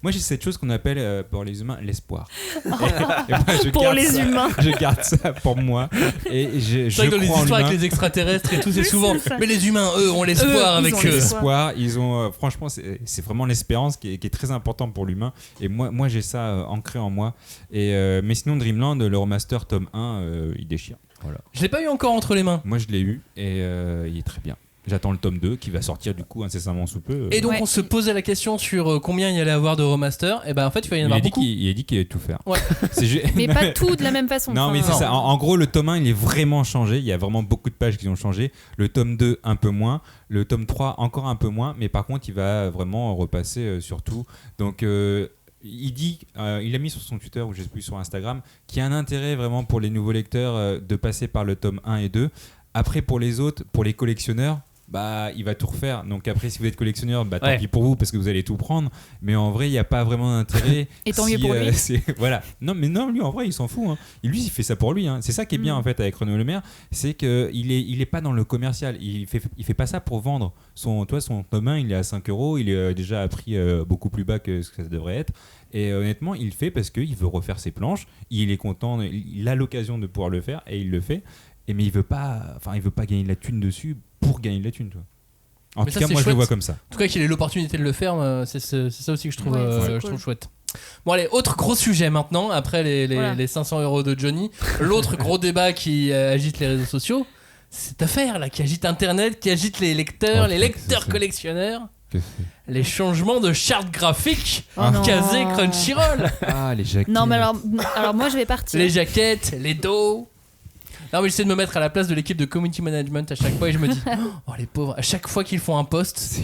Speaker 3: moi j'ai cette chose qu'on appelle pour les humains l'espoir. Et
Speaker 4: pour les humains.
Speaker 3: Je garde ça pour moi. Et
Speaker 1: c'est vrai que dans les histoires avec les extraterrestres et tout, c'est souvent. Mais les humains, eux, ont l'espoir avec eux.
Speaker 3: L'espoir, ils ont. Franchement, c'est vraiment l'espérance qui est très importante pour l'humain. Et moi j'ai ça ancré en moi. Mais sinon, Dreamland, le remaster tome 1, il déchire. Voilà.
Speaker 1: Je l'ai pas eu encore entre les mains.
Speaker 3: Moi je l'ai eu et il est très bien. J'attends le tome 2 qui va sortir du coup incessamment sous peu.
Speaker 1: Et donc on se posait la question sur combien il y allait avoir de remaster. Et ben en fait il va y en avoir beaucoup.
Speaker 3: Il a dit qu'il allait tout faire.
Speaker 1: Ouais.
Speaker 4: Mais pas tout de la même façon.
Speaker 3: Non, mais c'est ça. En gros, le tome 1 il est vraiment changé. Il y a vraiment beaucoup de pages qui ont changé. Le tome 2 un peu moins. Le tome 3 encore un peu moins. Mais par contre il va vraiment repasser sur tout. Donc il dit, il a mis sur son Twitter ou je sais plus sur Instagram, qu'il y a un intérêt vraiment pour les nouveaux lecteurs de passer par le tome 1 et 2. Après pour les autres, pour les collectionneurs, bah il va tout refaire. Donc après si vous êtes collectionneur, bah tant pis pour vous parce que vous allez tout prendre. Mais en vrai il n'y a pas vraiment d'intérêt.
Speaker 4: Et tant mieux pour lui.
Speaker 3: Voilà. Non mais non, lui en vrai il s'en fout. Hein. Lui il fait ça pour lui. Hein. C'est ça qui est bien en fait avec Renaud Lemaire, c'est que il est pas dans le commercial. Il fait pas ça pour vendre. Son tome 1 il est à 5€. Il est déjà à prix beaucoup plus bas que ce que ça devrait être. Et honnêtement il le fait parce qu'il veut refaire ses planches. Il est content. Il a l'occasion de pouvoir le faire et il le fait. Mais il veut pas gagner de la thune dessus pour gagner de la thune, toi. En tout cas, moi je le vois comme ça.
Speaker 1: En tout cas, qu'il ait l'opportunité de le faire, c'est ça aussi que je trouve, trouve chouette. Bon, allez, autre gros sujet maintenant, après les 500€ de Johnny. L'autre gros débat qui agite les réseaux sociaux, c'est cette affaire là qui agite Internet, qui agite les lecteurs, les lecteurs collectionneurs. Les changements de charte graphique casés Crunchyroll.
Speaker 3: Ah, les jaquettes.
Speaker 4: Non, mais alors moi je vais partir.
Speaker 1: Les jaquettes, les dos. Non mais j'essaie de me mettre à la place de l'équipe de community management à chaque fois et je me dis oh les pauvres, à chaque fois qu'ils font un post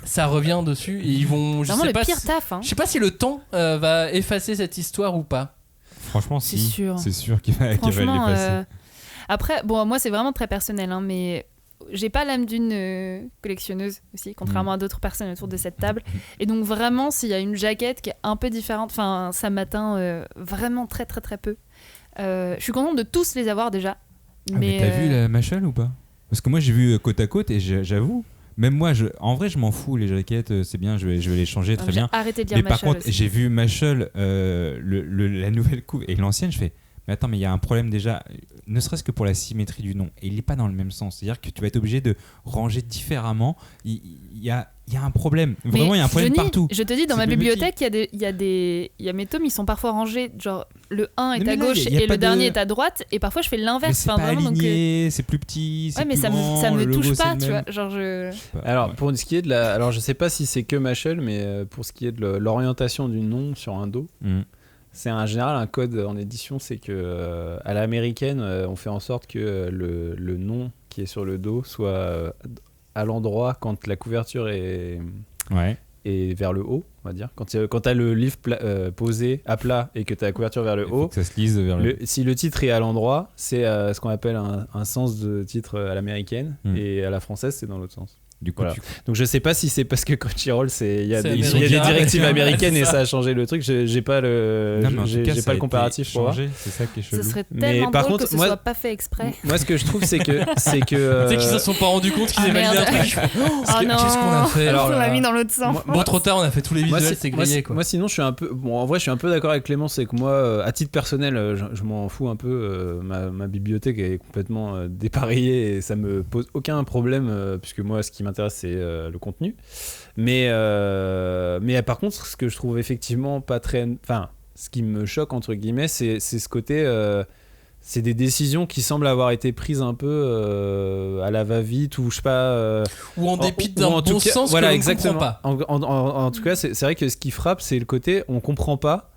Speaker 1: ça revient dessus et ils vont
Speaker 4: je sais pas pire taf, hein.
Speaker 1: Je sais pas si le temps va effacer cette histoire ou pas.
Speaker 3: Franchement
Speaker 4: c'est sûr.
Speaker 3: C'est sûr qu'il va l'effacer.
Speaker 4: Après bon moi c'est vraiment très personnel hein, mais j'ai pas l'âme d'une collectionneuse aussi, contrairement à d'autres personnes autour de cette table. Et donc vraiment s'il y a une jaquette qui est un peu différente, enfin ça m'atteint vraiment très très très peu. Je suis contente de tous les avoir déjà.
Speaker 3: Mais t'as vu la Machel ou pas? Parce que moi j'ai vu côte à côte et j'avoue, même moi en vrai je m'en fous, les jaquettes c'est bien, je vais les changer très bien.
Speaker 4: Arrêtez de dire
Speaker 3: mais
Speaker 4: Machel.
Speaker 3: Par contre
Speaker 4: aussi.
Speaker 3: j'ai vu Machel, la nouvelle couve et l'ancienne, je fais mais attends, mais il y a un problème déjà, ne serait-ce que pour la symétrie du nom, et il n'est pas dans le même sens, c'est-à-dire que tu vas être obligé de ranger différemment. Il y a un problème, vraiment il y a un problème partout.
Speaker 4: Je te dis, dans ma bibliothèque, il y a mes tomes, ils sont parfois rangés, genre le 1 est à gauche et le dernier est à droite, et parfois je fais l'inverse.
Speaker 3: Mais c'est pas aligné, c'est plus petit, c'est plus grand,
Speaker 4: ça me touche pas,
Speaker 3: tu
Speaker 4: vois. Genre
Speaker 2: Alors pour ce qui est de alors je sais pas si c'est que Machel, mais pour ce qui est de l'orientation du nom sur un dos. C'est en général un code en édition, c'est que à l'américaine, on fait en sorte que le nom qui est sur le dos soit à l'endroit quand la couverture est vers le haut, on va dire. Quand tu as le livre posé à plat et que tu as la couverture vers le haut,
Speaker 3: que ça se lise vers
Speaker 2: si le titre est à l'endroit, c'est ce qu'on appelle un sens de titre à l'américaine, et à la française, c'est dans l'autre sens.
Speaker 3: Du coup,
Speaker 2: donc je sais pas si c'est parce que Crunchyroll il y a des directives
Speaker 1: ouais,
Speaker 2: américaines et ça a changé le truc. J'ai pas le comparatif pour voir.
Speaker 3: C'est ça qui est chelou.
Speaker 4: Ce serait tellement drôle que ce soit pas fait exprès.
Speaker 2: Moi ce que je trouve c'est que
Speaker 1: tu sais qu'ils se sont pas rendus compte qu'ils avaient validé un truc. Qu'est-ce qu'on a fait?
Speaker 4: Alors on l'a mis dans l'autre sens.
Speaker 1: Bon, trop tard, on a fait tous les visuels, c'est grillé quoi.
Speaker 2: Moi sinon je suis un peu en vrai je suis un peu d'accord avec Clément, c'est que moi à titre personnel je m'en fous un peu. Ma bibliothèque est complètement dépareillée et ça me pose aucun problème puisque moi ce qui m'intéresse c'est le contenu, mais par contre ce que je trouve effectivement pas très, enfin ce qui me choque entre guillemets c'est ce côté c'est des décisions qui semblent avoir été prises un peu à la va-vite ou je sais pas
Speaker 1: ou en dépit d'un bon sens
Speaker 2: voilà,
Speaker 1: que l'on
Speaker 2: exactement.
Speaker 1: comprend pas.
Speaker 2: En tout cas c'est vrai que ce qui frappe c'est le côté on comprend pas.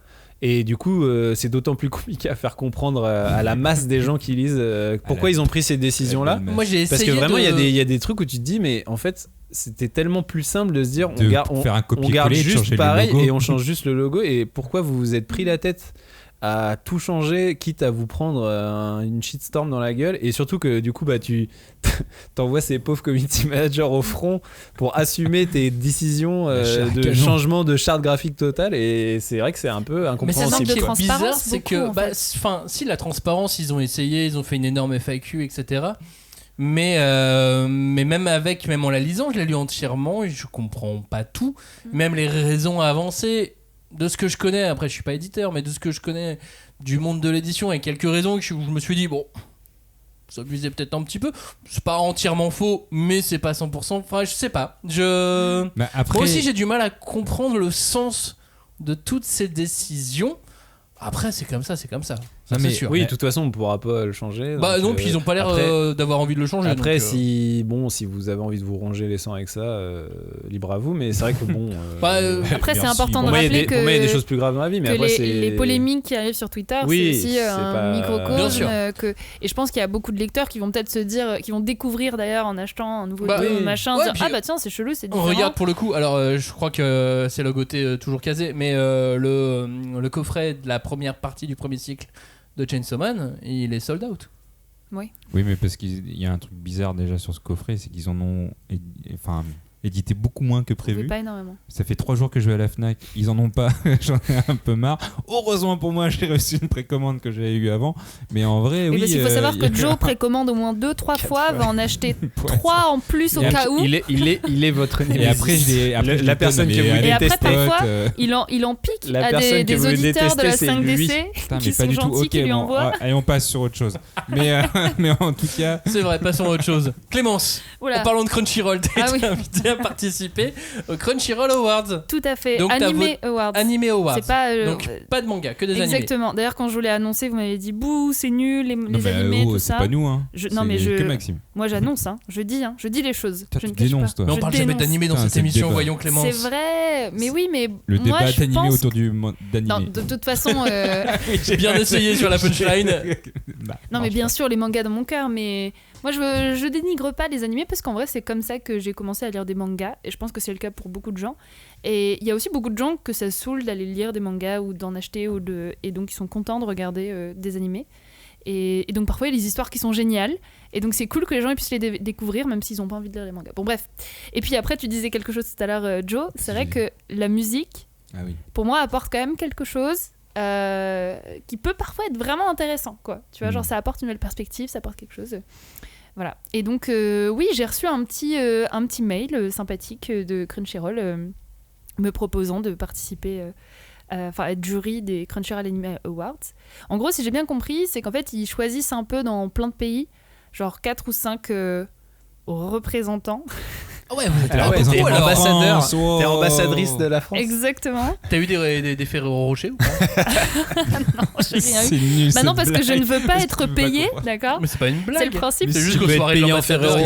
Speaker 2: Et du coup, c'est d'autant plus compliqué à faire comprendre à la masse des gens qui lisent pourquoi ils ont pris ces décisions-là.
Speaker 1: Moi, j'ai essayé
Speaker 2: parce que vraiment, il y a des trucs où tu te dis, mais en fait, c'était tellement plus simple de se dire, on garde juste pareil et on change juste le logo. Et pourquoi vous vous êtes pris la tête à tout changer, quitte à vous prendre une shitstorm dans la gueule, et surtout que du coup tu t'envoies ces pauvres community managers au front pour assumer tes décisions de changement de charte graphique totale, et c'est vrai que c'est un peu incompréhensible.
Speaker 4: Mais ça manque de transparence,
Speaker 1: bizarre, c'est que si la transparence ils ont essayé, ils ont fait une énorme FAQ etc. Mais même en la lisant, je l'ai lu entièrement et je comprends pas tout, même les raisons avancées. De ce que je connais, après je suis pas éditeur, mais de ce que je connais du monde de l'édition, et quelques raisons où je me suis dit, bon, ça abusait peut-être un petit peu. C'est pas entièrement faux, mais c'est pas 100%. Enfin, je sais pas. Moi aussi, j'ai du mal à comprendre le sens de toutes ces décisions. Après, c'est comme ça. Ça, c'est sûr.
Speaker 2: Oui, de toute façon, on pourra pas le changer.
Speaker 1: Bah
Speaker 2: donc,
Speaker 1: non, puis ils ont pas l'air d'avoir envie de le changer.
Speaker 2: Après,
Speaker 1: donc,
Speaker 2: si vous avez envie de vous ronger les sangs avec ça, libre à vous. Mais c'est vrai que bon.
Speaker 4: Après, c'est important de
Speaker 2: pour moi,
Speaker 4: rappeler que
Speaker 2: pour moi, il y a des choses plus graves dans la vie. Mais
Speaker 4: que
Speaker 2: après,
Speaker 4: les polémiques qui arrivent sur Twitter,
Speaker 2: oui,
Speaker 4: c'est aussi un microcosme. Et je pense qu'il y a beaucoup de lecteurs qui vont peut-être se dire, qui vont découvrir d'ailleurs en achetant un nouveau machin, dire
Speaker 1: puis,
Speaker 4: ah bah tiens, c'est chelou, c'est différent.
Speaker 1: Regarde pour le coup. Alors, je crois que c'est logoté toujours casé, mais le coffret de la première partie du premier cycle de Chainsaw Man, il est sold out.
Speaker 4: Oui,
Speaker 3: mais parce qu'il y a un truc bizarre déjà sur ce coffret, c'est qu'ils en ont édité beaucoup moins que prévu.
Speaker 4: Pas énormément.
Speaker 3: Ça fait 3 jours que je vais à la Fnac, ils en ont pas, j'en ai un peu marre. Heureusement pour moi, j'ai reçu une précommande que j'avais eue avant, mais en vrai, oui.
Speaker 4: Parce qu'il faut savoir que Joe précommande au moins 2-3 fois, va en acheter 3 en plus au cas où.
Speaker 2: Il est votre
Speaker 3: Et après,
Speaker 2: la personne que vous détestez.
Speaker 4: Et après, parfois, il en pique à des auditeurs de la 5DC qui sont gentils, qui lui envoient.
Speaker 3: Allez, on passe sur autre chose. Mais en tout cas...
Speaker 1: C'est vrai, passons à autre chose. Clémence, en parlant de Crunchyroll, t'as été invitée à participer au Crunchyroll Awards.
Speaker 4: Tout à fait.
Speaker 1: Donc,
Speaker 4: Anime Awards.
Speaker 1: Anime Awards.
Speaker 4: C'est pas,
Speaker 1: donc pas de manga, que des animés.
Speaker 4: Exactement. D'ailleurs, quand je vous l'ai annoncé, vous m'avez dit bouh, c'est nul, les animés, tout ça.
Speaker 3: C'est pas nous, hein.
Speaker 4: Que
Speaker 3: Maxime.
Speaker 4: Moi, j'annonce, hein. Je dis les choses.
Speaker 3: Toi,
Speaker 4: je
Speaker 3: tu
Speaker 4: ne cache
Speaker 3: dénonces,
Speaker 4: pas.
Speaker 3: toi.
Speaker 1: Mais on parle jamais d'animé dans cette émission, voyons Clémence.
Speaker 4: C'est vrai, mais oui, mais
Speaker 3: le
Speaker 4: moi,
Speaker 3: débat
Speaker 4: je
Speaker 3: animé
Speaker 4: pense...
Speaker 3: autour d'animé.
Speaker 4: Non, de toute façon.
Speaker 1: J'ai bien essayé sur la punchline.
Speaker 4: Non, mais bien sûr, les mangas dans mon cœur, mais moi, je dénigre pas les animés parce qu'en vrai, c'est comme ça que j'ai commencé à lire des mangas, et je pense que c'est le cas pour beaucoup de gens. Et il y a aussi beaucoup de gens que ça saoule d'aller lire des mangas ou d'en acheter, et donc ils sont contents de regarder des animés. Et donc parfois il y a des histoires qui sont géniales, et donc c'est cool que les gens puissent les découvrir même s'ils n'ont pas envie de lire les mangas. Bon bref. Et puis après tu disais quelque chose tout à l'heure, Joe, c'est vrai que la musique, pour moi, apporte quand même quelque chose qui peut parfois être vraiment intéressant, quoi. Tu vois, genre ça apporte une nouvelle perspective, ça apporte quelque chose. Voilà. Et donc oui, j'ai reçu un petit mail sympathique de Crunchyroll me proposant de participer, être jury des Crunchyroll Anime Awards. En gros, si j'ai bien compris, c'est qu'en fait, ils choisissent un peu dans plein de pays, genre 4 ou 5 représentants.
Speaker 1: Ouais,
Speaker 2: t'es ambassadeur, t'es ambassadrice de la France.
Speaker 4: Exactement.
Speaker 1: T'as eu des Ferrero Rocher ou pas?
Speaker 4: Non, j'ai rien eu. Bah non, parce que je ne veux pas être payée, d'accord?
Speaker 1: Mais c'est pas une blague.
Speaker 4: C'est le principe.
Speaker 1: C'est juste qu'au soirée de l'ambassadeur,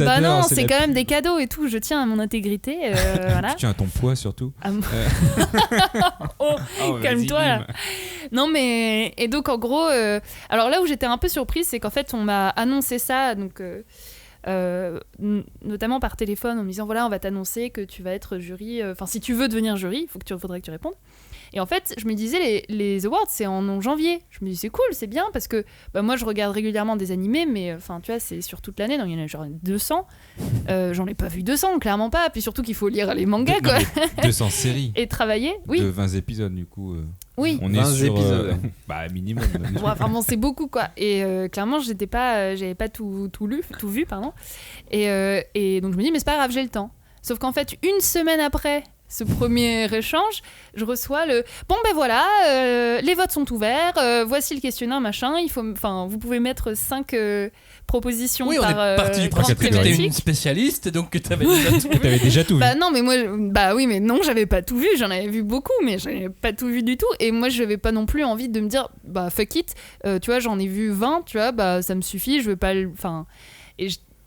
Speaker 4: bah non, c'est quand même des cadeaux et tout. Je tiens à mon intégrité. Voilà.
Speaker 3: Tu tiens à ton poids surtout.
Speaker 4: Calme-toi là. Non mais et donc en gros, alors là où j'étais un peu surprise, c'est qu'en fait on m'a annoncé ça, donc. Notamment par téléphone en me disant voilà, on va t'annoncer que tu vas être jury, si tu veux devenir jury, faudrait que tu répondes. Et en fait je me disais les awards c'est en janvier, je me dis c'est cool, c'est bien parce que moi je regarde régulièrement des animés, mais tu vois c'est sur toute l'année, donc il y en a genre 200, j'en ai pas vu 200, clairement pas, puis surtout qu'il faut lire les mangas quoi.
Speaker 3: 200 séries
Speaker 4: et travailler, oui,
Speaker 3: de 20 épisodes du coup.
Speaker 4: Oui,
Speaker 3: on est sur
Speaker 2: épisodes.
Speaker 3: Minimum.
Speaker 4: Vraiment c'est beaucoup quoi. Et clairement j'avais pas tout vu pardon. Et donc je me dis mais c'est pas grave, j'ai le temps. Sauf qu'en fait une semaine après ce premier échange, je reçois les votes sont ouverts, voici le questionnaire machin, vous pouvez mettre 5 propositions par
Speaker 1: on est parti du principe que tu étais une spécialiste, donc que tu avais
Speaker 3: déjà tout vu.
Speaker 4: Bah non, mais moi oui, mais non, j'avais pas tout vu, j'en avais vu beaucoup, mais j'avais pas tout vu du tout, et moi j'avais pas non plus envie de me dire fuck it, tu vois, j'en ai vu 20, tu vois, ça me suffit, je veux pas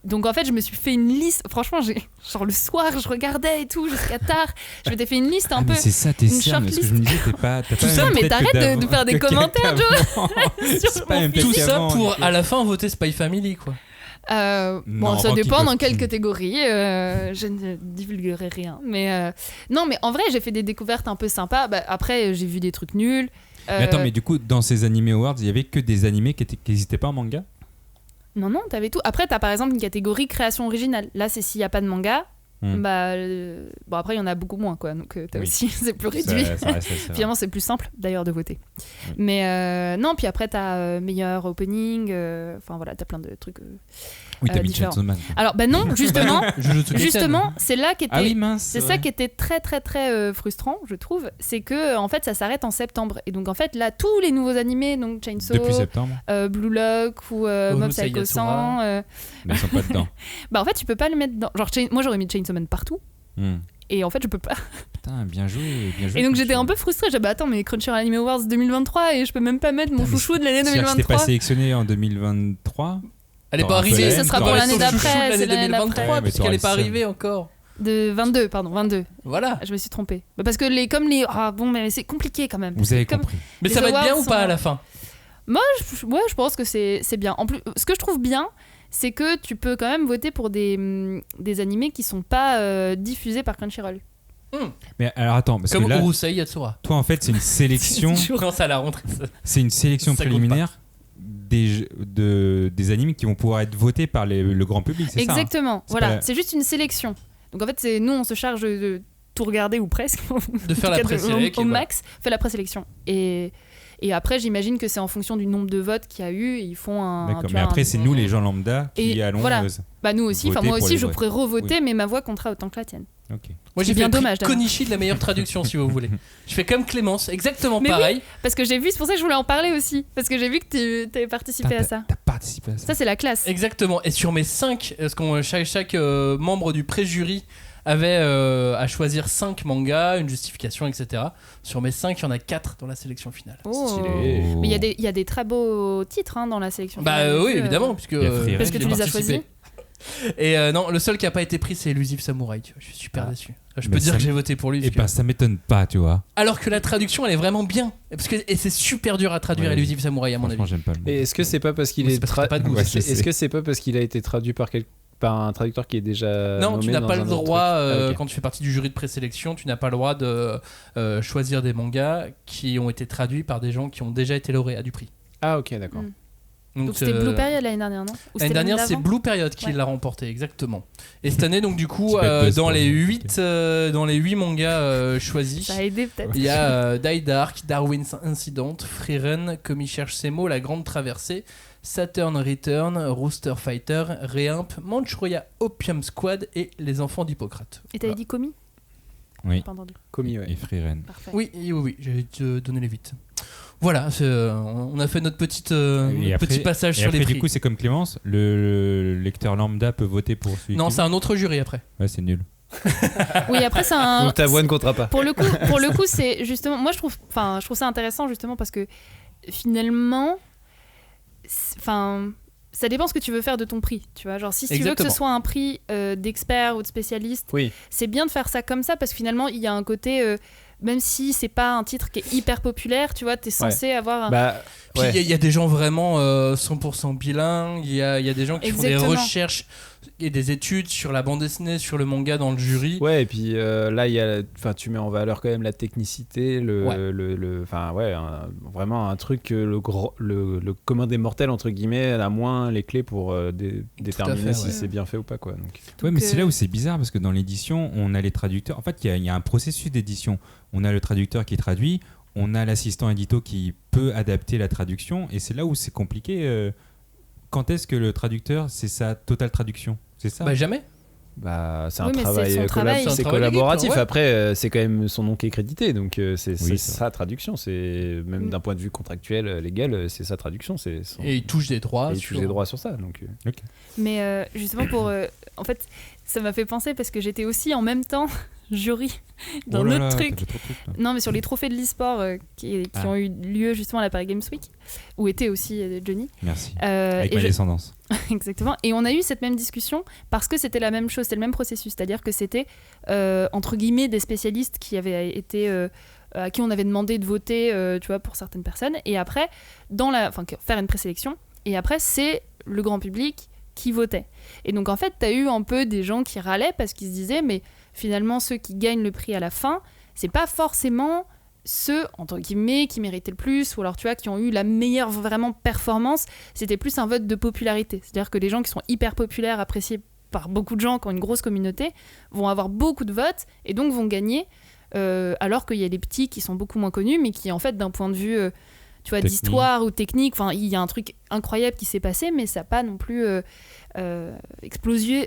Speaker 4: donc en fait je me suis fait une liste, franchement genre le soir je regardais et tout jusqu'à tard, je m'étais fait une liste un peu.
Speaker 3: Mais c'est ça tes cernes, parce que je me disais t'as pas
Speaker 4: tout ça, mais t'arrêtes de faire des commentaires Joe.
Speaker 1: Tout ça pour à la fin voter Spy Family quoi.
Speaker 4: Ça dépend dans quelle catégorie, je ne divulguerai rien, mais non, mais en vrai j'ai fait des découvertes un peu sympas. Après j'ai vu des trucs nuls.
Speaker 3: Mais attends, mais du coup dans ces Anime Awards il y avait que des animés qui n'existaient pas en manga?
Speaker 4: Non, t'avais tout. Après, t'as par exemple une catégorie création originale. Là, c'est s'il n'y a pas de manga. Après, il y en a beaucoup moins, quoi. Donc, aussi, c'est plus réduit.
Speaker 3: Ça reste
Speaker 4: Finalement, c'est plus simple, d'ailleurs, de voter. Oui. Mais non, puis après, t'as meilleur opening. T'as plein de trucs.
Speaker 3: Oui, t'as mis Chainsaw Man.
Speaker 4: Alors, non, justement, c'est là qui était. C'est ça qui était très, très, très frustrant, je trouve. C'est que, en fait, ça s'arrête en septembre. Et donc, en fait, là, tous les nouveaux animés, donc Chainsaw,
Speaker 3: depuis septembre,
Speaker 4: Blue Lock ou Mob Psycho 100.
Speaker 3: Mais ils sont pas dedans.
Speaker 4: En fait, tu peux pas le mettre dans. Genre, moi, j'aurais mis Chainsaw Man partout. Et en fait, je peux pas.
Speaker 3: Putain, bien joué.
Speaker 4: Et donc j'étais un peu frustrée. J'ai dit, attends, mais Crunchyroll Anime Awards 2023 et je peux même pas mettre mon chouchou de l'année 2023.
Speaker 3: C'était pas sélectionné en 2023.
Speaker 1: Elle est pas arrivée.
Speaker 4: Si, ça sera pour l'année d'après.
Speaker 1: C'est l'année 2023 parce qu'elle est pas arrivée encore.
Speaker 4: De 22.
Speaker 1: Voilà.
Speaker 4: Je me suis trompée. Parce que mais c'est compliqué quand même.
Speaker 3: Vous avez compris.
Speaker 1: Mais ça va être bien ou pas à la fin?
Speaker 4: Moi, je pense que c'est bien. En plus, ce que je trouve bien, c'est que tu peux quand même voter pour des animés qui sont pas diffusés par Crunchyroll.
Speaker 3: Mais alors attends, parce
Speaker 1: comme
Speaker 3: que là,
Speaker 1: Urusei Yatsura.
Speaker 3: Toi, en fait, c'est une sélection.
Speaker 1: Non, ça la rentrée.
Speaker 3: C'est une sélection préliminaire des animés qui vont pouvoir être votés par le grand public, c'est ça?
Speaker 4: Exactement. Voilà, c'est juste une sélection. Donc en fait, nous, on se charge de tout regarder ou presque.
Speaker 1: De faire la présélection.
Speaker 4: Au max, fait la présélection. Et après, j'imagine que c'est en fonction du nombre de votes qu'il y a eu. Et ils font un.
Speaker 3: D'accord, mais après, c'est nous, les gens lambda, qui allons.
Speaker 4: Voilà. Nous aussi. Moi aussi, je pourrais revoter, mais ma voix comptera autant que la tienne.
Speaker 3: Okay.
Speaker 1: Moi, j'ai fait bien Konishi de la meilleure traduction, si vous voulez. Je fais comme Clémence, exactement pareil.
Speaker 4: Oui, parce que j'ai vu, c'est pour ça que je voulais en parler aussi. Parce que j'ai vu que tu avais participé à ça.
Speaker 3: T'as participé à ça.
Speaker 4: Ça, c'est la classe.
Speaker 1: Exactement. Et sur mes 5, parce que chaque membre du pré-jury avait à choisir 5 mangas, une justification, etc. Sur mes 5, il y en a 4 dans la sélection finale.
Speaker 4: Stylé. Mais il y a des très beaux titres dans la sélection finale.
Speaker 1: Oui, évidemment, parce
Speaker 4: que tu les as choisis.
Speaker 1: Et non, le seul qui a pas été pris, c'est Elusive Samurai. Je suis super déçu. Je peux dire que j'ai voté pour lui.
Speaker 3: Et ça m'étonne pas, tu vois.
Speaker 1: Alors que la traduction, elle est vraiment bien. Et c'est super dur à traduire Elusive Samurai, à mon avis.
Speaker 3: J'aime pas le mot.
Speaker 2: Et est-ce que c'est pas parce qu'il est que c'est pas parce qu'il a été traduit par un traducteur qui est déjà
Speaker 1: non, tu n'as pas le droit
Speaker 2: okay.
Speaker 1: Quand tu fais partie du jury de présélection, tu n'as pas le droit de choisir des mangas qui ont été traduits par des gens qui ont déjà été lauréats du prix.
Speaker 2: Ah ok, d'accord.
Speaker 4: Donc c'était Blue Period l'année dernière, non?
Speaker 1: L'année dernière, c'est Blue Period qui l'a remporté, exactement. Et cette année, donc du coup, dans les 8 mangas choisis,
Speaker 4: ça a aidé peut-être.
Speaker 1: Il y a Die Dark, Darwin's Incident, Free Run, Comme il cherche ses mots, La Grande Traversée, Saturn Return, Rooster Fighter, Reimp, Manchuria Opium Squad et Les Enfants d'Hippocrate.
Speaker 4: Et t'avais dit Komi?
Speaker 3: Oui.
Speaker 4: Pas entendu.
Speaker 3: Komi, ouais. Et Free Run.
Speaker 4: Parfait.
Speaker 1: Oui, j'allais te donner les 8. Voilà, on a fait notre petit passage sur les prix.
Speaker 3: Du coup, c'est comme Clémence, le lecteur lambda peut voter pour celui.
Speaker 1: Non, c'est un autre jury après.
Speaker 3: Ouais, c'est nul.
Speaker 4: Oui, après c'est un.
Speaker 2: Donc ta voix ne comptera pas.
Speaker 4: Pour le coup, c'est justement. Moi, je trouve ça intéressant justement parce que finalement, ça dépend ce que tu veux faire de ton prix, tu vois. Genre, si tu veux que ce soit un prix d'expert ou de spécialiste, c'est bien de faire ça comme ça parce que finalement, il y a un côté. Même si c'est pas un titre qui est hyper populaire, tu vois, t'es censé avoir un...
Speaker 1: Puis il y a des gens vraiment 100% bilingues, il y a des gens qui font des recherches et des études sur la bande dessinée, sur le manga dans le jury.
Speaker 2: Ouais, et puis là, tu mets en valeur quand même la technicité, vraiment un truc que le commun des mortels, entre guillemets, a moins les clés pour déterminer si c'est bien fait ou pas, quoi. Donc,
Speaker 3: mais c'est là où c'est bizarre, parce que dans l'édition, on a les traducteurs. En fait, il y a un processus d'édition. On a le traducteur qui traduit, on a l'assistant édito qui peut adapter la traduction, et c'est là où c'est compliqué. Quand est-ce que le traducteur, c'est sa totale traduction? C'est ça?
Speaker 1: Jamais.
Speaker 2: C'est un travail, c'est collaboratif. Après, c'est quand même son nom qui est crédité, donc c'est sa traduction. C'est même d'un point de vue contractuel, légal, c'est sa traduction.
Speaker 1: Et il touche des droits.
Speaker 2: Sur ça. Donc.
Speaker 4: Okay. Mais justement en fait, ça m'a fait penser parce que j'étais aussi en même temps jury dans notre truc. Non, mais sur les trophées de l'e-sport qui ont eu lieu justement à la Paris Games Week, où était aussi Johnny.
Speaker 3: Merci. Avec ma descendance.
Speaker 4: Exactement. Et on a eu cette même discussion parce que c'était la même chose, c'était le même processus, c'est-à-dire que c'était entre guillemets des spécialistes qui avaient été à qui on avait demandé de voter, tu vois, pour certaines personnes, et après faire une présélection, et après c'est le grand public qui votait. Et donc en fait, t'as eu un peu des gens qui râlaient parce qu'ils se disaient mais finalement ceux qui gagnent le prix à la fin, c'est pas forcément ceux entre guillemets qui méritaient le plus, ou alors tu vois qui ont eu la meilleure vraiment performance. C'était plus un vote de popularité, c'est-à-dire que les gens qui sont hyper populaires, appréciés par beaucoup de gens, qui ont une grosse communauté, vont avoir beaucoup de votes et donc vont gagner, alors qu'il y a des petits qui sont beaucoup moins connus mais qui en fait d'un point de vue tu vois, d'histoire ou technique, il y a un truc incroyable qui s'est passé, mais ça n'a pas non plus explosé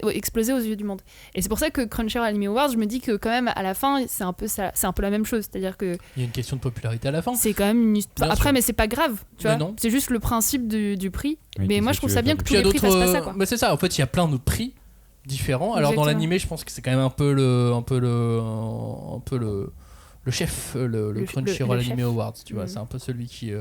Speaker 4: aux yeux du monde. Et c'est pour ça que Crunchyroll Anime Awards, je me dis que quand même à la fin c'est un peu la même chose, c'est-à-dire que
Speaker 1: il y a une question de popularité à la fin.
Speaker 4: C'est quand même une après, mais c'est pas grave, tu vois. Non. C'est juste le principe du prix. Oui, mais moi je trouve ça bien que tous les prix fassent pas ça, quoi.
Speaker 1: Mais c'est ça, en fait il y a plein de prix différents. Alors dans l'animé, je pense que c'est quand même un peu peu le chef, le Crunchyroll Anime Awards, tu vois, c'est un peu celui qui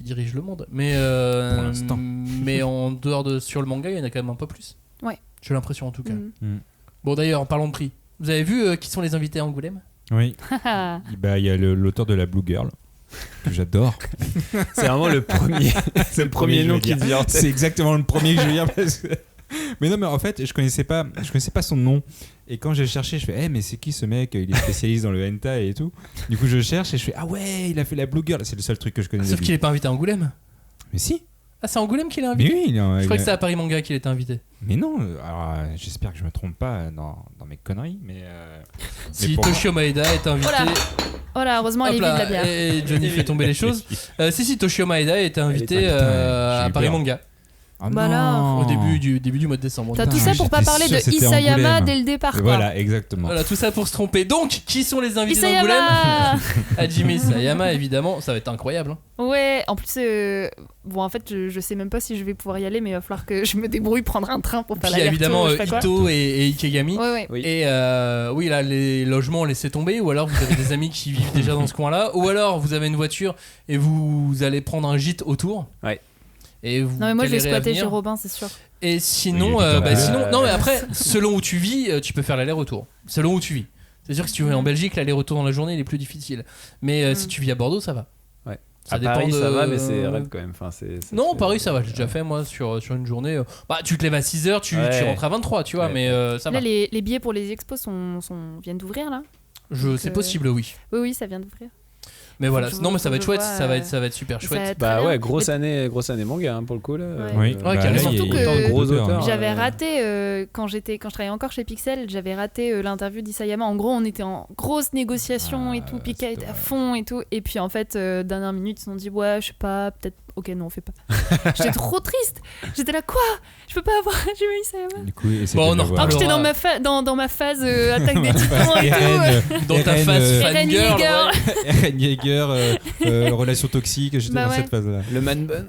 Speaker 1: dirige le monde. Mais
Speaker 3: Pour l'instant.
Speaker 1: mais en dehors de sur le manga, il y en a quand même un peu plus.
Speaker 4: Ouais.
Speaker 1: J'ai l'impression en tout cas.
Speaker 3: Mm.
Speaker 1: Bon d'ailleurs, en parlant de prix, vous avez vu qui sont les invités à Angoulême?
Speaker 3: Oui. Bah, il y a l'auteur de la Blue Girl que j'adore.
Speaker 2: C'est vraiment le premier. C'est le premier nom qui te vient en tête.
Speaker 3: C'est exactement le premier que je veux dire. Parce que... Mais non, mais en fait, je connaissais pas son nom. Et quand j'ai cherché, je fais, mais c'est qui ce mec? Il est spécialiste dans le hentai et tout. Du coup, je cherche et je fais, ah ouais, il a fait la Blue Girl. C'est le seul truc que je connais.
Speaker 1: Sauf qu'il est pas invité à Angoulême.
Speaker 3: Mais si.
Speaker 1: Ah, c'est à Angoulême qu'il est invité?
Speaker 3: Mais oui,
Speaker 1: je crois que c'est à Paris Manga qu'il était invité.
Speaker 3: Mais non, alors j'espère que je me trompe pas dans mes conneries, mais
Speaker 1: si Toshio Maeda est invité.
Speaker 4: Voilà, heureusement elle est vide la bière.
Speaker 1: Et Johnny fait tomber les choses. Si Toshio Maeda était invité à Paris Manga.
Speaker 3: Oh
Speaker 4: bah là,
Speaker 1: au début du mois de décembre.
Speaker 4: T'as tout ça pour pas parler de Isayama dès le départ.
Speaker 3: Voilà, exactement.
Speaker 1: Voilà, tout ça pour se tromper. Donc, qui sont les invités d'Angoulême? Hajime Isayama, évidemment. Ça va être incroyable.
Speaker 4: Ouais, en plus, bon, en fait, je sais même pas si je vais pouvoir y aller, mais il va falloir que je me débrouille, prendre un train pour faire la
Speaker 1: l'aller-retour. Évidemment, Ito et Ikegami.
Speaker 4: Ouais.
Speaker 1: Et oui, là, les logements, laissez tomber. Ou alors, vous avez des amis qui vivent déjà dans ce coin-là. Ou alors, vous avez une voiture et vous allez prendre un gîte autour.
Speaker 2: Ouais.
Speaker 1: Et vous
Speaker 4: non mais moi je vais squatter chez Robin, c'est sûr.
Speaker 1: Et sinon, non mais après, selon où tu vis, tu peux faire l'aller-retour. Selon où tu vis. C'est sûr que si tu vis en Belgique, l'aller-retour dans la journée il est plus difficile. Mais si tu vis à Bordeaux, ça va.
Speaker 2: Ouais.
Speaker 1: Ça
Speaker 2: à
Speaker 1: dépend
Speaker 2: Paris,
Speaker 1: de...
Speaker 2: ça va, mais c'est raide quand même. Enfin,
Speaker 1: non, Paris, ça va. J'ai déjà fait moi sur une journée. Bah, tu te lèves à 6h, tu rentres à 23, tu vois, mais ça
Speaker 4: là,
Speaker 1: va.
Speaker 4: Les billets pour les expos viennent d'ouvrir là.
Speaker 1: C'est possible, oui.
Speaker 4: Oui, ça vient d'ouvrir.
Speaker 1: Mais voilà, non mais ça va être chouette, ça va être super chouette.
Speaker 2: Bah ouais, grosse année
Speaker 1: manga
Speaker 2: pour le coup là.
Speaker 3: Oui,
Speaker 1: carrément.
Speaker 4: Surtout que
Speaker 2: gros auteurs.
Speaker 4: J'avais raté quand je travaillais encore chez Pixel, j'avais raté l'interview d'Isayama. En gros, on était en grosse négociation et tout, Pika était à fond et tout, et puis en fait dernière minute ils se sont dit ouais, je sais pas, peut-être ok non on fait pas. J'étais trop triste. J'étais là quoi? Je peux pas avoir Hajime Isayama.
Speaker 3: Du coup,
Speaker 1: bon, on en reparlera.
Speaker 4: J'étais dans ma phase attaque des titans et tout.
Speaker 1: Dans ta phase fangirl.
Speaker 3: Eren Yeager, relation toxique, j'étais dans cette phase là.
Speaker 2: Le man bun.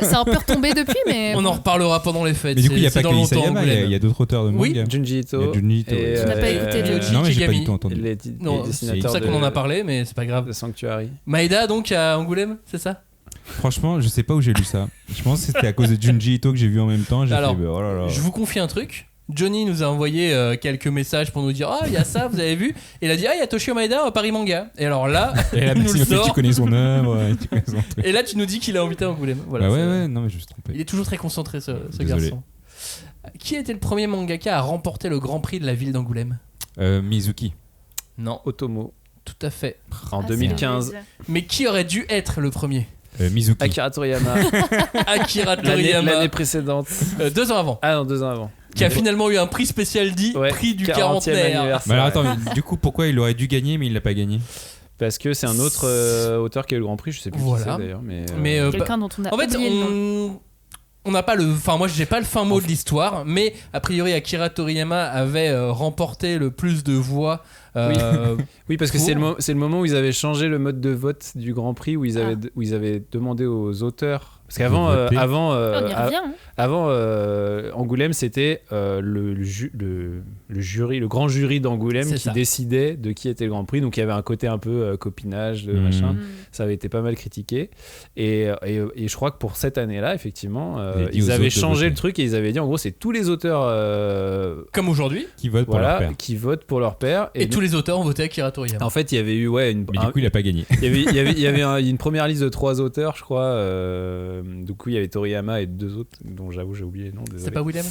Speaker 4: C'est un peu retombé depuis, mais
Speaker 1: on en reparlera pendant les fêtes.
Speaker 3: Mais du coup il y a pas que Isayama, il y a d'autres auteurs de manga.
Speaker 1: Oui,
Speaker 2: Junji Ito.
Speaker 4: Tu n'as pas écouté Junji?
Speaker 3: Non mais j'ai pas du tout entendu.
Speaker 1: Non, c'est pour ça qu'on en a parlé, mais c'est pas grave.
Speaker 2: De Sanctuary.
Speaker 1: Maeda donc à Angoulême, c'est ça?
Speaker 3: Franchement, je sais pas où j'ai lu ça. Je pense que c'était à cause de Junji Ito que j'ai vu en même temps.
Speaker 1: Alors,
Speaker 3: fait, oh là là.
Speaker 1: je vous confie un truc. Johnny nous a envoyé quelques messages pour nous dire il y a ça, vous avez vu? Et il a dit il y a Toshio Maeda à Paris Manga. Et alors là, il nous le sort.
Speaker 3: Tu connais son œuvre,
Speaker 1: et là tu nous dis qu'il a invité à Angoulême. Voilà,
Speaker 3: bah ouais, non mais je me suis trompé.
Speaker 1: Il est toujours très concentré ce garçon. Qui était le premier mangaka à remporter le Grand Prix de la ville d'Angoulême?
Speaker 3: Mizuki.
Speaker 1: Non.
Speaker 2: Otomo.
Speaker 1: Tout à fait.
Speaker 2: En 2015.
Speaker 1: Mais qui aurait dû être le premier?
Speaker 3: Mizuki.
Speaker 2: Akira Toriyama.
Speaker 1: Akira Toriyama.
Speaker 2: L'année précédente.
Speaker 1: 2 ans avant.
Speaker 2: Ah non, 2 ans avant.
Speaker 1: Qui a finalement eu un prix spécial dit, prix du 40e.
Speaker 3: Mais alors attends, du coup pourquoi il aurait dû gagner mais il l'a pas gagné?
Speaker 2: Parce que c'est un autre auteur qui a eu le Grand Prix, je sais plus qui c'est d'ailleurs.
Speaker 4: Mais quelqu'un dont on a oublié le nom.
Speaker 1: On n'a pas moi j'ai pas le fin mot de l'histoire, mais a priori Akira Toriyama avait remporté le plus de voix.
Speaker 2: Oui, parce que c'est le moment où ils avaient changé le mode de vote du Grand Prix, où ils avaient demandé aux auteurs. Parce qu'avant, Angoulême, c'était le jury, le grand jury d'Angoulême qui décidait de qui était le Grand Prix. Donc il y avait un côté un peu copinage, machin. Ça avait été pas mal critiqué. Et je crois que pour cette année-là, effectivement, ils avaient changé le truc et ils avaient dit en gros, c'est tous les auteurs
Speaker 1: comme aujourd'hui
Speaker 3: qui votent pour leur père.
Speaker 2: Qui votent pour leur père.
Speaker 1: Et tous les auteurs ont voté Akira Toriyama.
Speaker 2: En fait, il y avait eu
Speaker 3: Mais du coup, il a pas gagné.
Speaker 2: Il y avait une première liste de 3 auteurs, je crois. Du coup, il y avait Toriyama et 2 autres dont j'avoue j'ai oublié les noms.
Speaker 1: C'est pas Willem?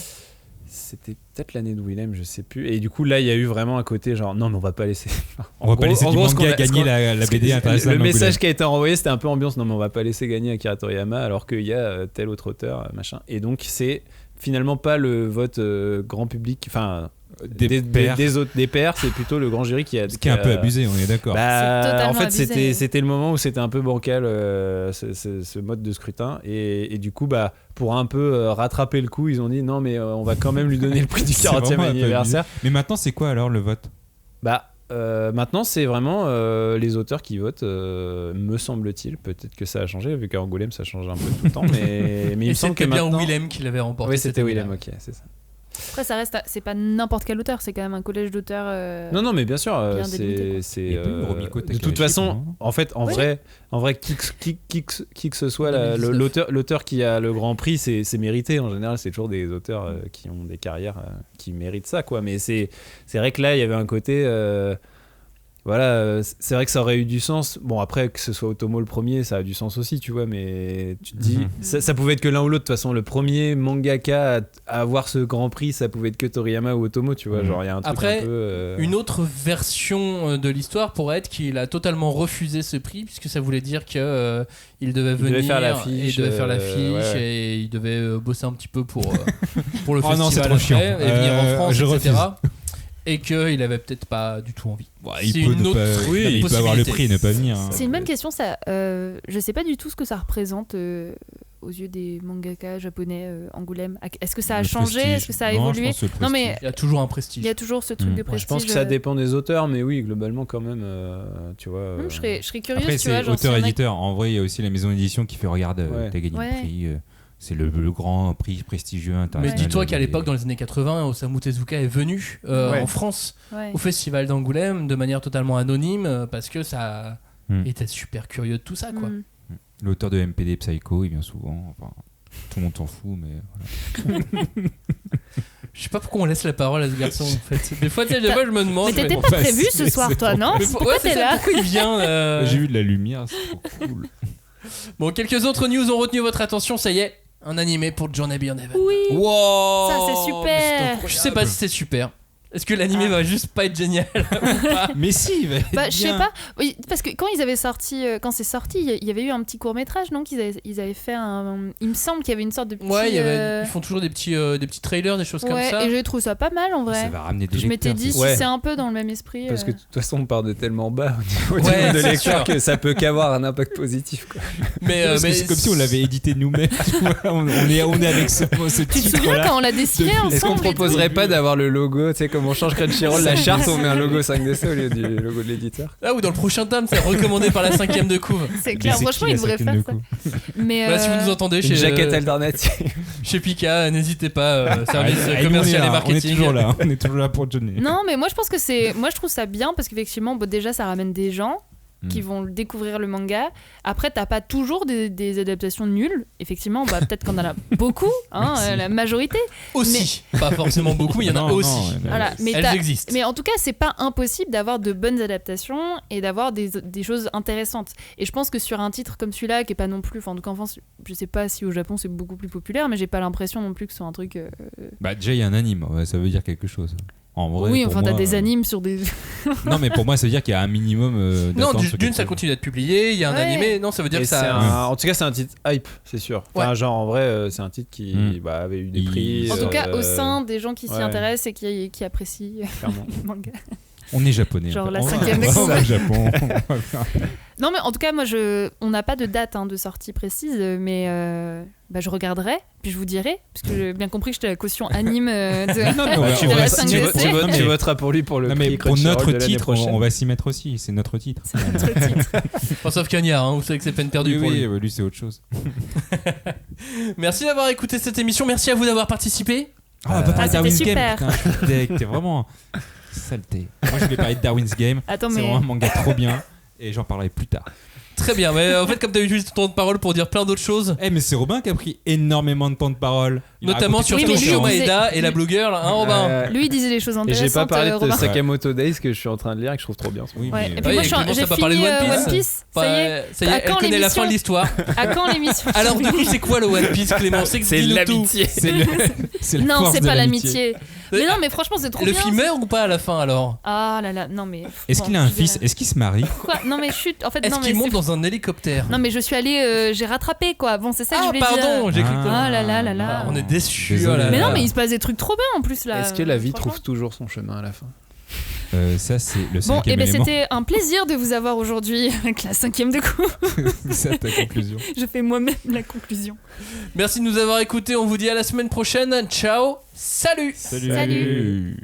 Speaker 2: C'était peut-être l'année de Willem, je sais plus. Et du coup, là, il y a eu vraiment un côté genre non, mais on va pas laisser.
Speaker 3: On va pas laisser du manga gagner la BD internationale.
Speaker 2: Le message qui a été envoyé, c'était un peu ambiance. Non, mais on va pas laisser gagner Akira Toriyama alors qu'il y a tel autre auteur, machin. Et donc, c'est finalement pas le vote grand public. Enfin. Des pairs, c'est plutôt le grand jury qui a.
Speaker 3: Ce qui est un peu abusé, on est d'accord.
Speaker 2: En fait, c'était le moment où c'était un peu bancal ce mode de scrutin et du coup, pour un peu rattraper le coup, ils ont dit non, mais on va quand même lui donner le prix du 40e anniversaire.
Speaker 3: Mais maintenant, c'est quoi alors le vote?
Speaker 2: Maintenant, c'est vraiment les auteurs qui votent, me semble-t-il. Peut-être que ça a changé, vu qu'à Angoulême, ça change un peu tout le temps. Mais il me semble que
Speaker 1: bien
Speaker 2: maintenant...
Speaker 1: Willem qui l'avait remporté.
Speaker 2: Oui, c'était Willem, ok, c'est ça.
Speaker 4: Après, ça reste, c'est pas n'importe quel auteur, c'est quand même un collège d'auteurs.
Speaker 2: Non, mais bien sûr,
Speaker 4: bien délimité,
Speaker 2: c'est
Speaker 3: Et puis, Romico, t'as
Speaker 2: de toute
Speaker 3: quel
Speaker 2: façon,
Speaker 3: chiffre, non
Speaker 2: en fait, en vrai, qui que ce soit,
Speaker 1: 2019.
Speaker 2: l'auteur qui a le Grand Prix, c'est mérité. En général, c'est toujours des auteurs qui ont des carrières qui méritent ça, quoi. Mais c'est vrai que là, il y avait un côté. Voilà, c'est vrai que ça aurait eu du sens. Bon, après, que ce soit Otomo le premier, ça a du sens aussi, tu vois, mais tu te dis, ça pouvait être que l'un ou l'autre. De toute façon, le premier mangaka à avoir ce Grand Prix, ça pouvait être que Toriyama ou Otomo, tu vois. Genre, il y a un truc
Speaker 1: Après,
Speaker 2: un peu.
Speaker 1: Une autre version de l'histoire pourrait être qu'il a totalement refusé ce prix, puisque ça voulait dire que il devait venir,
Speaker 2: faire l'affiche,
Speaker 1: il devait faire l'affiche,
Speaker 2: ouais.
Speaker 1: et il devait bosser un petit peu pour le
Speaker 3: Oh
Speaker 1: festival
Speaker 3: non, c'est trop
Speaker 1: après,
Speaker 3: chiant.
Speaker 1: et venir en France,
Speaker 3: Je
Speaker 1: etc.
Speaker 3: refuse.
Speaker 1: Et qu'il avait peut-être pas du tout envie.
Speaker 3: Il
Speaker 1: C'est
Speaker 3: peut
Speaker 1: une
Speaker 3: ne
Speaker 1: autre
Speaker 3: pas- oui, il peut avoir le prix et ne pas venir. hein.
Speaker 4: C'est une bonne question, ça. Je sais pas du tout ce que ça représente aux yeux des mangaka japonais Angoulême. Est-ce que ça a
Speaker 3: Le
Speaker 4: changé?
Speaker 3: prestige.
Speaker 4: Est-ce que ça a
Speaker 3: Non,
Speaker 4: évolué?
Speaker 3: je pense que le
Speaker 4: Non, mais
Speaker 1: Il y a toujours un prestige.
Speaker 4: il y a toujours ce truc de
Speaker 2: Ouais,
Speaker 4: prestige.
Speaker 2: je pense que ça dépend des auteurs, mais oui, globalement, quand même, tu vois.
Speaker 4: Je serais curieuse,
Speaker 3: Après,
Speaker 4: tu vois.
Speaker 3: c'est
Speaker 4: genre, s'il y en a-
Speaker 3: auteur-éditeur. En vrai, il y a aussi la maison d'édition qui fait regarde,
Speaker 2: Ouais.
Speaker 3: t'as gagné
Speaker 4: Ouais.
Speaker 3: le prix. C'est le grand prix prestigieux
Speaker 1: Mais
Speaker 3: international.
Speaker 1: dis-toi qu'à l'époque, dans les années 80, Osamu Tezuka est venu
Speaker 2: Ouais.
Speaker 1: en France
Speaker 4: Ouais.
Speaker 1: au festival d'Angoulême de manière totalement anonyme parce que ça
Speaker 3: Hmm.
Speaker 1: était super curieux de tout ça, quoi.
Speaker 4: Mm.
Speaker 3: L'auteur de MPD Psycho, il vient souvent. Enfin, tout le monde s'en fout, mais voilà.
Speaker 1: Je sais pas pourquoi on laisse la parole à ce garçon en fait. Des fois, des fois je me demande.
Speaker 4: Mais t'étais
Speaker 3: bon,
Speaker 4: pas
Speaker 3: facile,
Speaker 4: prévu ce soir,
Speaker 3: c'est
Speaker 4: toi,
Speaker 3: bon.
Speaker 4: non?
Speaker 1: Mais
Speaker 4: Pourquoi
Speaker 1: ouais, c'est
Speaker 4: t'es
Speaker 1: ça,
Speaker 4: là?
Speaker 1: pourquoi il vient
Speaker 3: J'ai vu de la lumière, c'est trop cool.
Speaker 1: Bon, quelques autres news ont retenu votre attention, ça y est, un animé pour Journey Beyond Heaven.
Speaker 4: Oui.
Speaker 1: Wow,
Speaker 4: Ça, c'est super.
Speaker 1: Je sais pas si c'est super. Est-ce que l'animé va juste pas être génial ou pas?
Speaker 3: Mais si, il va être
Speaker 4: Bah, je sais
Speaker 3: bien.
Speaker 4: pas. Oui, parce que quand ils avaient sorti, quand c'est sorti, il y avait eu un petit court métrage, non? Ils avaient fait un. Il me semble qu'il y avait une sorte de petit.
Speaker 1: Ouais, ils font toujours des petits trailers, des choses comme
Speaker 4: Ouais,
Speaker 1: ça.
Speaker 4: et je trouve ça pas mal en vrai.
Speaker 3: Ça va ramener des
Speaker 4: Je m'étais
Speaker 3: lecteurs,
Speaker 4: dit,
Speaker 3: c'est
Speaker 4: si
Speaker 2: Ouais.
Speaker 4: c'est un peu dans le même esprit.
Speaker 2: Parce que de toute façon, on part de tellement bas au niveau
Speaker 1: Ouais,
Speaker 2: du nombre de
Speaker 1: c'est
Speaker 2: lecteurs
Speaker 1: sûr.
Speaker 2: que ça peut qu'avoir un impact positif, quoi.
Speaker 1: Mais,
Speaker 3: Parce que
Speaker 1: mais
Speaker 3: c'est comme si on l'avait édité nous-mêmes. tu vois. on est avec ce
Speaker 4: Tu te souviens
Speaker 3: titre-là.
Speaker 4: quand on l'a dessiné ensemble?
Speaker 2: Est-ce qu'on
Speaker 4: et tout
Speaker 2: proposerait pas d'avoir le logo, tu sais, comme on change Crunchyroll, la charte, on met un logo 5DC au lieu du logo de l'éditeur.
Speaker 1: là ou dans le prochain tome, c'est recommandé par la 5ème de couve.
Speaker 4: C'est clair, franchement, ils devraient faire ça. Mais
Speaker 1: Voilà, si vous nous entendez
Speaker 2: Une
Speaker 1: chez
Speaker 2: jaquette alternative.
Speaker 1: chez Pika, n'hésitez pas, service
Speaker 3: Allez,
Speaker 1: commercial
Speaker 3: on est
Speaker 1: et
Speaker 3: là,
Speaker 1: marketing.
Speaker 3: On est toujours là, on est toujours là pour Johnny.
Speaker 4: Non, mais moi je pense que moi je trouve ça bien parce qu'effectivement, bon, déjà ça ramène des gens qui vont découvrir le manga. Après, t'as pas toujours des adaptations nulles. Effectivement, bah, peut-être qu'on en a beaucoup, hein, la majorité.
Speaker 1: Aussi, pas forcément beaucoup, il y en a
Speaker 3: Non,
Speaker 1: aussi.
Speaker 3: non,
Speaker 4: Voilà, mais
Speaker 1: Elles existent.
Speaker 4: Mais en tout cas, c'est pas impossible d'avoir de bonnes adaptations et d'avoir des choses intéressantes. Et je pense que sur un titre comme celui-là, qui est pas non plus, enfin, en tout cas en France, je sais pas si au Japon c'est beaucoup plus populaire, mais j'ai pas l'impression non plus que ce soit un truc.
Speaker 3: Bah, déjà, il y a un anime, ouais, ça veut dire quelque chose. En vrai,
Speaker 4: oui,
Speaker 3: pour
Speaker 4: enfin,
Speaker 3: moi,
Speaker 4: t'as des animes sur des.
Speaker 3: Non, mais pour moi, ça veut dire qu'il y a un minimum.
Speaker 1: Non,
Speaker 3: d'attente sur
Speaker 1: d'une,
Speaker 3: quelque
Speaker 1: ça
Speaker 3: chose.
Speaker 1: continue d'être publié, il y a un
Speaker 4: Ouais.
Speaker 1: animé, non, ça veut dire
Speaker 2: Et
Speaker 1: que ça.
Speaker 2: c'est en tout cas, c'est un titre hype, c'est sûr. Enfin,
Speaker 1: Ouais.
Speaker 2: genre, en vrai, c'est un titre qui avait eu des prix.
Speaker 4: En tout cas, au sein des gens qui s'y
Speaker 2: ouais.
Speaker 4: intéressent et qui apprécient
Speaker 2: Clairement.
Speaker 4: le manga.
Speaker 3: On est japonais.
Speaker 4: Genre la
Speaker 3: On va-
Speaker 4: 5e
Speaker 3: on va
Speaker 4: découverte.
Speaker 3: au Japon.
Speaker 4: Non, mais en tout cas, moi, on n'a pas de date de sortie précise, mais je regarderai, puis je vous dirai, parce que j'ai bien compris que j'étais la caution anime de,
Speaker 3: Non, mais on va-
Speaker 4: de
Speaker 3: on
Speaker 4: la
Speaker 3: va-
Speaker 4: 5DC.
Speaker 3: Non, mais-
Speaker 2: Tu voteras pour lui pour le
Speaker 3: Non,
Speaker 2: prix
Speaker 3: mais pour
Speaker 2: Crunchyroll
Speaker 3: notre
Speaker 2: de l'année
Speaker 3: titre,
Speaker 2: prochaine.
Speaker 3: on va s'y mettre aussi. C'est notre titre.
Speaker 4: C'est notre titre.
Speaker 1: Enfin, sauf Cagnard, hein, vous savez que c'est peine perdue pour lui.
Speaker 3: Lui, c'est autre chose.
Speaker 1: Merci d'avoir écouté cette émission, merci à vous d'avoir participé.
Speaker 3: Ah, on va pas parler de
Speaker 4: c'était
Speaker 3: Darwin's
Speaker 4: super.
Speaker 3: Game. Putain, je suis deg, t'es vraiment saleté. Moi, je voulais parler de Darwin's Game.
Speaker 4: Attends,
Speaker 3: C'est
Speaker 4: mais.
Speaker 3: vraiment un manga trop bien. Et j'en parlerai plus tard.
Speaker 1: Très bien, mais en fait, comme tu as utilisé ton temps de parole pour dire plein d'autres choses,
Speaker 3: Eh, mais c'est Robin qui a pris énormément de temps de parole. Il a
Speaker 1: notamment
Speaker 3: raconté
Speaker 1: sur
Speaker 4: Oui, mais lui,
Speaker 1: Toshio
Speaker 4: il disait-
Speaker 1: Maeda et la Blue Girl, hein, Robin.
Speaker 4: Lui, il disait les choses
Speaker 2: Et
Speaker 4: intéressantes.
Speaker 2: j'ai pas parlé de
Speaker 4: Robin.
Speaker 2: Sakamoto Days que je suis en train de lire et que je trouve trop bien.
Speaker 3: Oui,
Speaker 4: Ouais.
Speaker 3: mais-
Speaker 4: Et puis
Speaker 1: Ouais,
Speaker 4: moi,
Speaker 1: et Clémence,
Speaker 4: j'ai
Speaker 1: t'as pas parlé de
Speaker 4: fini
Speaker 1: One Piece.
Speaker 4: One Piece. Ça y est.
Speaker 1: Ça y est,
Speaker 4: À
Speaker 1: elle
Speaker 4: quand
Speaker 1: connaît la
Speaker 4: l'émission
Speaker 1: fin de l'histoire.
Speaker 4: À quand l'émission
Speaker 1: Alors, du coup, c'est quoi le One Piece, Clément? C'est
Speaker 2: C'est
Speaker 1: tout.
Speaker 2: l'amitié.
Speaker 3: C'est le- c'est la
Speaker 4: Non,
Speaker 3: force
Speaker 4: c'est
Speaker 3: de
Speaker 4: pas
Speaker 3: l'amitié.
Speaker 4: l'amitié. Mais non, mais franchement, c'est trop
Speaker 1: Le
Speaker 4: bien.
Speaker 1: film meurt ou pas à la fin alors?
Speaker 4: Ah là là, non mais.
Speaker 3: Est-ce
Speaker 4: bon,
Speaker 3: qu'il a un
Speaker 4: je
Speaker 3: fils
Speaker 4: dirais-
Speaker 3: Est-ce qu'il se marie
Speaker 4: Quoi Non mais chut. En fait,
Speaker 1: Est-ce
Speaker 4: non mais.
Speaker 1: qu'il monte
Speaker 4: c'est-
Speaker 1: dans un hélicoptère?
Speaker 4: Non mais je suis allée, j'ai rattrapé quoi. Bon, c'est ça que je
Speaker 1: Ah,
Speaker 4: voulais
Speaker 1: pardon,
Speaker 4: dire.
Speaker 1: j'ai cru que.
Speaker 4: Ah là là là là.
Speaker 1: Ah, on est déçus.
Speaker 3: Désolé.
Speaker 1: oh là
Speaker 4: Mais
Speaker 1: là.
Speaker 4: non, mais il se passe des trucs trop bien en plus là.
Speaker 2: Est-ce que la vie
Speaker 4: franchement.
Speaker 2: trouve toujours son chemin à la fin?
Speaker 3: Ça, c'est le
Speaker 4: Bon,
Speaker 3: cinquième
Speaker 4: et ben
Speaker 3: élément.
Speaker 4: c'était un plaisir de vous avoir aujourd'hui avec la 5e de coup.
Speaker 3: C'est ta conclusion.
Speaker 4: Je fais moi-même la conclusion.
Speaker 1: Merci de nous avoir écoutés. On vous dit à la semaine prochaine. Ciao. Salut.
Speaker 4: Salut.